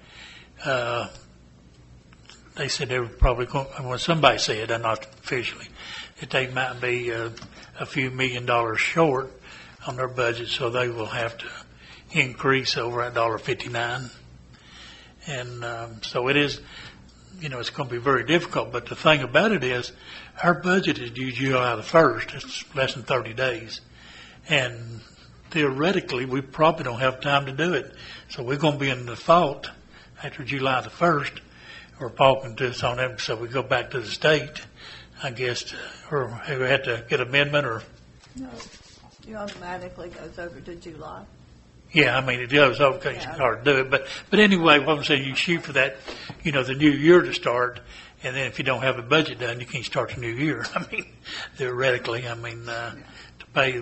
They said they were probably going. Well, somebody said, not officially, that they might be a few $1 million short on their budget, so they will have to increase over at $1.59. And so it is, it's going to be very difficult. But the thing about it is, our budget is due July the 1st. It's less than 30 days. And theoretically, we probably don't have time to do it. So we're going to be in default after July the 1st, or Paul can do us on that. So we go back to the state, I guess, or we have to get amendment, or. No, it automatically goes over to July. Yeah, I mean, it does. Okay, it's hard to do it. But anyway, what I'm saying, you shoot for that, the new year to start, and then if you don't have a budget done, you can't start the new year. I mean, theoretically, to pay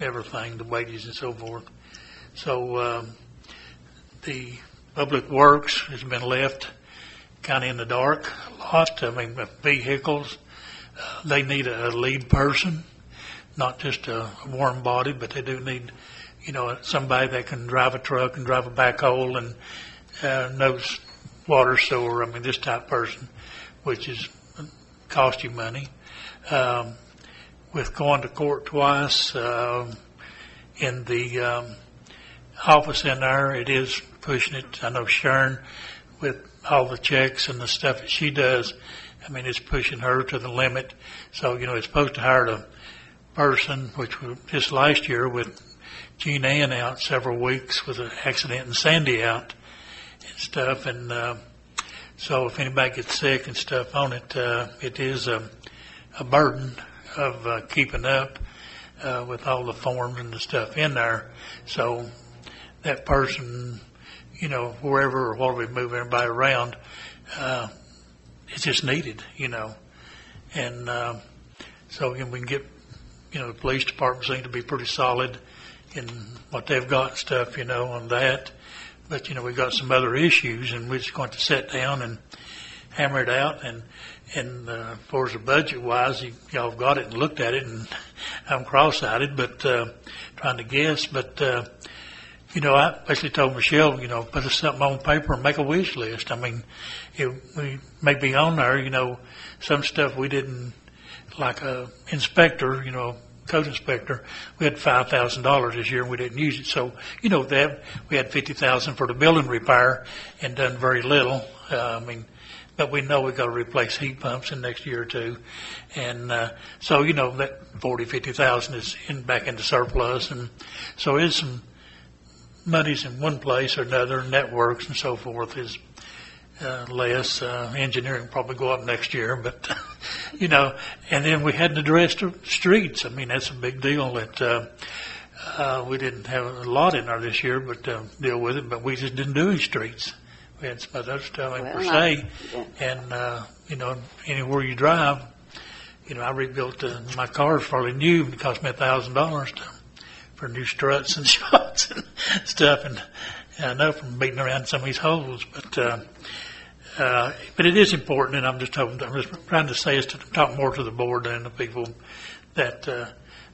everything, the wages and so forth. So the public works has been left kind of in the dark a lot. I mean, vehicles, they need a lead person, not just a warm body, but they do need, somebody that can drive a truck and drive a backhoe and knows water sewer. I mean, this type of person, which is cost you money. With going to court twice, in the office in there, it is pushing it. I know Sharon, with all the checks and the stuff that she does, I mean, it's pushing her to the limit. So, it's supposed to hire a person, which was just last year with Jean Ann out several weeks with an accident and Sandy out and stuff. And so if anybody gets sick and stuff on it, it is a burden of keeping up with all the forms and the stuff in there. So that person, wherever or while we move everybody around, it's just needed, And so we can get, the police department seems to be pretty solid in what they've got and stuff, on that. but we got some other issues, and we're just going to sit down and hammer it out. And as far as the budget wise, y'all have got it and looked at it, and I'm cross-eyed, but trying to guess. But I basically told Michelle, put us something on paper and make a wish list. I mean, we may be on there. Some stuff we didn't, like a inspector, code inspector, we had $5,000 this year and we didn't use it. So, that we had $50,000 for the building repair and done very little. But we know we've got to replace heat pumps in the next year or two. And, so, that 40, 50,000 is back into surplus. And so there's some monies in one place or another, networks and so forth is, less. Engineering probably go up next year, but, and then we hadn't addressed the streets. I mean, that's a big deal that, we didn't have a lot in there this year, but, deal with it, but we just didn't do any streets. We had some other stuff like per se, and, anywhere you drive, I rebuilt, my car's fairly new, and it cost me $1,000 for new struts and shocks and stuff, and I know from beating around some of these holes, but it is important, and I'm just trying to say is to talk more to the board and the people that,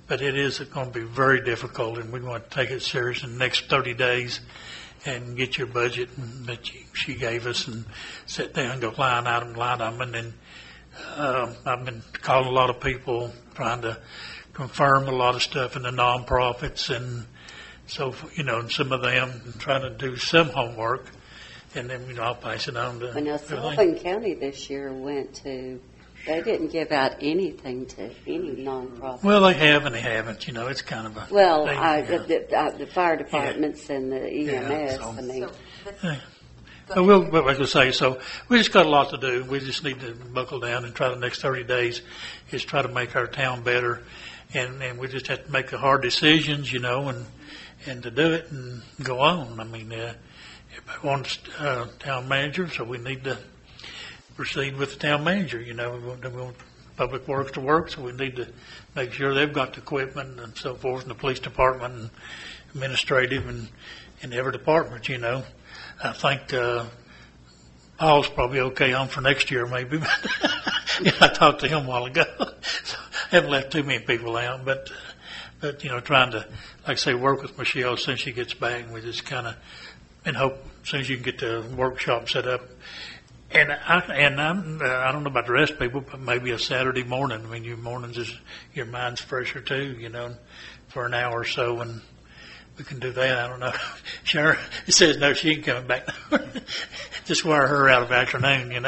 but it is going to be very difficult, and we're going to take it serious in the next 30 days and get your budget that she gave us and sit down and go line item, and then I've been calling a lot of people trying to confirm a lot of stuff in the nonprofits, and so, and some of them trying to do some homework. And then, I'll pass it on to now, Sullivan County this year they didn't give out anything to any nonprofit. Well, they have and they haven't. It's kind of a well, thing, the fire departments and the EMS. But like I say, so we just got a lot to do. We just need to buckle down and try the next 30 days is try to make our town better, and we just have to make the hard decisions, and to do it and go on. I mean. Everybody wants town manager, so we need to proceed with the town manager. We want public works to work, so we need to make sure they've got the equipment and so forth, and the police department and administrative and every department. I think Paul's probably okay on for next year, maybe. But I talked to him a while ago, so I haven't left too many people out. But trying to, like I say, work with Michelle as soon as she gets back, and we just kind of. And hope as soon as you can get the workshop set up, and I don't know about the rest of people, but maybe a Saturday morning. I mean, your mornings your mind's fresher too, for an hour or so, and we can do that. I don't know. Sure, it says no, she ain't coming back. Just wire her out of afternoon,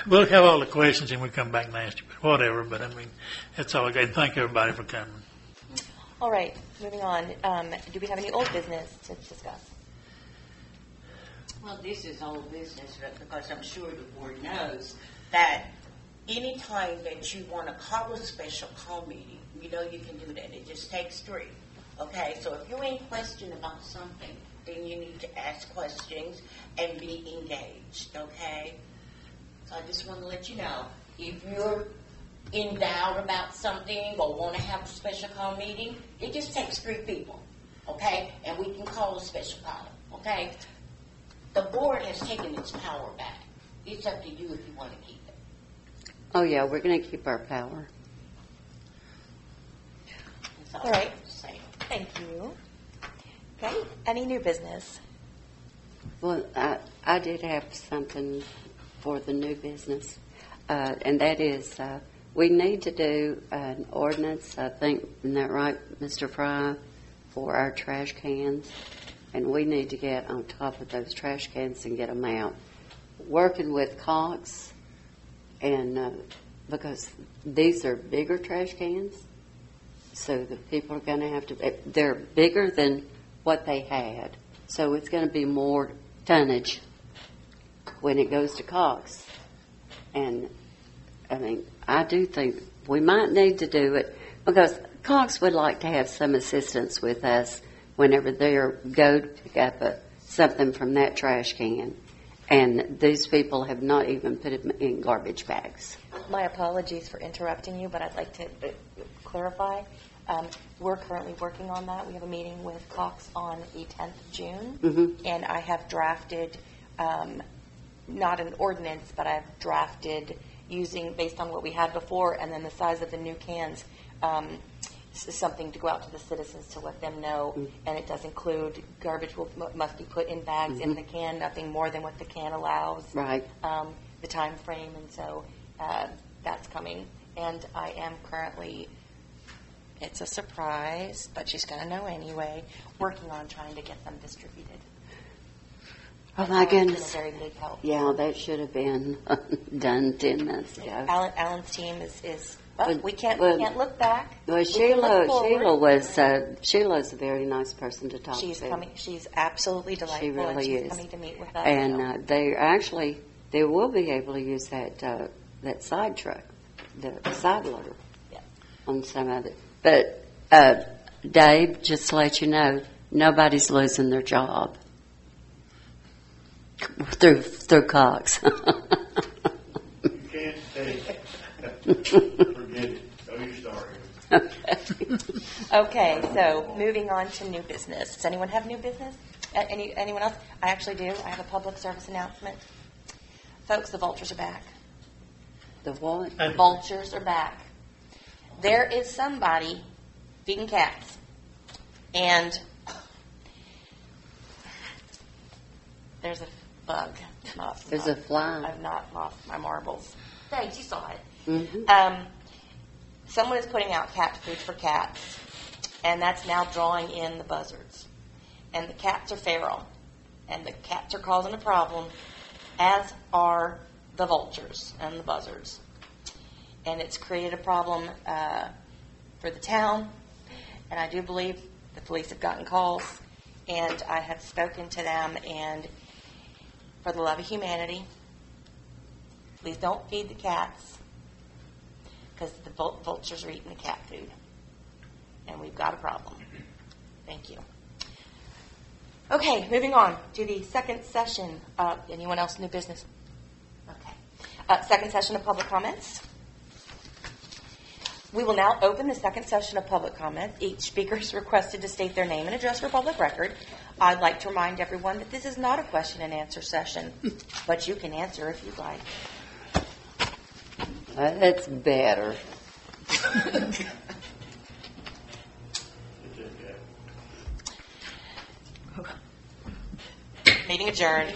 We'll have all the questions and we come back and ask you, but whatever. But I mean, that's all I got. And thank everybody for coming. All right, moving on. Do we have any old business to discuss? Well, this is old business because I'm sure the board knows that any time that you want to call a special call meeting, you can do that. It just takes 3. Okay, so if you're in question about something, then you need to ask questions and be engaged. Okay, so I just want to let you know if you're in doubt about something or want to have a special call meeting, it just takes 3 people. Okay, and we can call a special call. Okay. The board has taken its power back. It's up to you if you want to keep it. Oh, yeah, we're going to keep our power. That's all right. Thank you. Okay. Any new business? Well, I did have something for the new business, and that is we need to do an ordinance, I think, isn't that right, Mr. Fry, for our trash cans? And we need to get on top of those trash cans and get them out. Working with Cox, and because these are bigger trash cans, so the people are going to have to, they're bigger than what they had. So it's going to be more tonnage when it goes to Cox. And, I mean, I do think we might need to do it because Cox would like to have some assistance with us whenever they go to pick up something from that trash can. And these people have not even put it in garbage bags. My apologies for interrupting you, but I'd like to clarify. We're currently working on that. We have a meeting with Cox on the 10th of June, and I have drafted, not an ordinance, but I've drafted using, based on what we had before, and then the size of the new cans, something to go out to the citizens to let them know, and it does include garbage must be put in bags in the can, nothing more than what the can allows. Right. The time frame, and so that's coming. And I am currently, it's a surprise, but she's going to know anyway, working on trying to get them distributed. Oh my goodness. It's been a very big help. Yeah, that should have been done 10 months ago. Alan's team is well, we can't look back. Well, Sheila's a very nice person to talk she's to. Coming. She's absolutely delightful. She really and she's is. coming to meet with us. And they will be able to use that side truck, the side loader, on some of it. But Dave, just to let you know, nobody's losing their job through Cox. You can't take forget it. Oh, you started. Okay, so moving on to new business. Does anyone have new business? Anyone else? I actually do. I have a public service announcement. Folks, the vultures are back. The what? The vultures are back. There is somebody feeding cats, and there's a bug. There's a fly. I've not lost my marbles. Thanks, you saw it. Mm-hmm. Someone is putting out cat food for cats, and that's now drawing in the buzzards. And the cats are feral, and the cats are causing a problem, as are the vultures and the buzzards. And it's created a problem for the town, and I do believe the police have gotten calls, and I have spoken to them, and for the love of humanity, please don't feed the cats, because the vultures are eating the cat food, and we've got a problem. Thank you. Okay, moving on to the second session. Anyone else new business? Okay. Second session of public comments. We will now open the second session of public comment. Each speaker is requested to state their name and address for public record. I'd like to remind everyone that this is not a question and answer session, but you can answer if you'd like. That's better. Meeting adjourned.